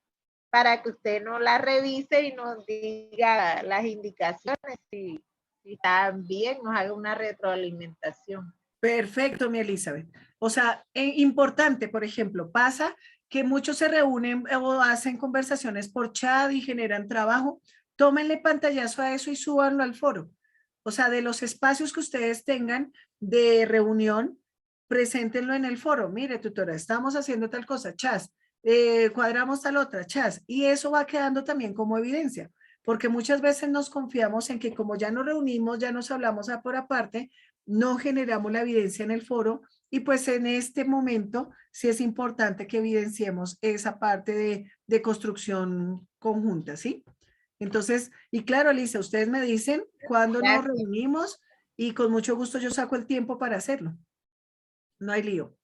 para que usted nos la revise y nos diga las indicaciones, si está bien, nos haga una retroalimentación. Perfecto, mi Elizabeth. O sea, importante, por ejemplo, pasa que muchos se reúnen o hacen conversaciones por chat y generan trabajo. Tómenle pantallazo a eso y súbanlo al foro. O sea, de los espacios que ustedes tengan de reunión, preséntenlo en el foro. Mire, tutora, estamos haciendo tal cosa, chas, cuadramos tal otra, chas. Y eso va quedando también como evidencia, porque muchas veces nos confiamos en que como ya nos reunimos, ya nos hablamos por aparte, no generamos la evidencia en el foro y pues en este momento sí es importante que evidenciemos esa parte de construcción conjunta, ¿sí? Entonces, y claro, Alicia, ustedes me dicen cuándo nos reunimos y con mucho gusto yo saco el tiempo para hacerlo. No hay lío.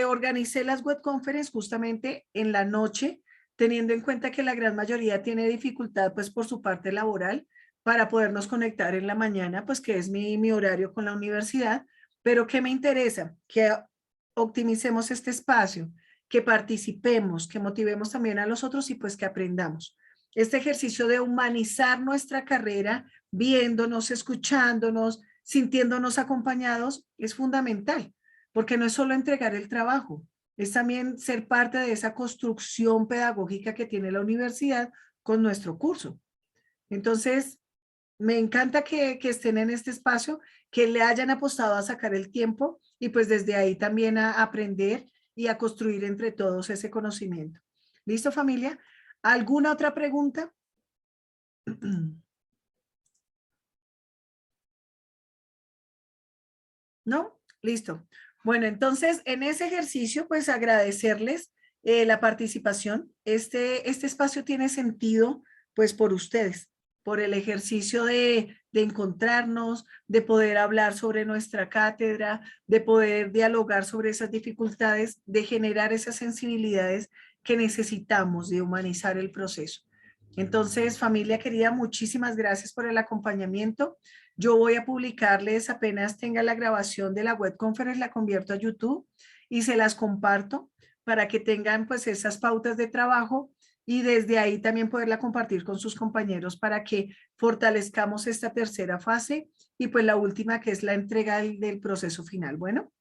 Organicé las web conferences justamente en la noche, teniendo en cuenta que la gran mayoría tiene dificultad pues por su parte laboral para podernos conectar en la mañana, pues que es mi horario con la universidad, pero ¿qué me interesa? Que optimicemos este espacio, que participemos, que motivemos también a los otros y pues que aprendamos. Este ejercicio de humanizar nuestra carrera, viéndonos, escuchándonos, sintiéndonos acompañados, es fundamental, porque no es solo entregar el trabajo, es también ser parte de esa construcción pedagógica que tiene la universidad con nuestro curso. Entonces, me encanta que estén en este espacio, que le hayan apostado a sacar el tiempo y pues desde ahí también a aprender y a construir entre todos ese conocimiento. ¿Listo, familia? ¿Alguna otra pregunta? ¿No? Listo. Bueno, entonces en ese ejercicio, pues agradecerles la participación. Este espacio tiene sentido, pues por ustedes, por el ejercicio de encontrarnos, de poder hablar sobre nuestra cátedra, de poder dialogar sobre esas dificultades, de generar esas sensibilidades que necesitamos de humanizar el proceso. Entonces, familia querida, muchísimas gracias por el acompañamiento. Yo voy a publicarles apenas tenga la grabación de la web conference, la convierto a YouTube y se las comparto para que tengan pues esas pautas de trabajo y desde ahí también poderla compartir con sus compañeros para que fortalezcamos esta tercera fase y pues la última que es la entrega del proceso final. Bueno,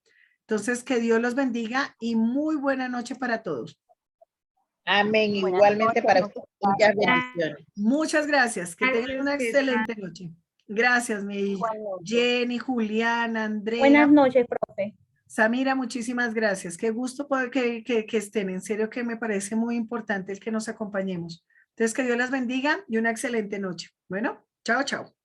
entonces que Dios los bendiga y muy buena noche para todos. Amén, Buenas igualmente noches, para ustedes. Muchas bendiciones. Muchas gracias, que tengan una excelente noche. Gracias, mi igualmente. Jenny, Julián, Andrea. Buenas noches, profe. Samira, muchísimas gracias. Qué gusto poder que estén. En serio que me parece muy importante el que nos acompañemos. Entonces, que Dios las bendiga y una excelente noche. Bueno, chao, chao.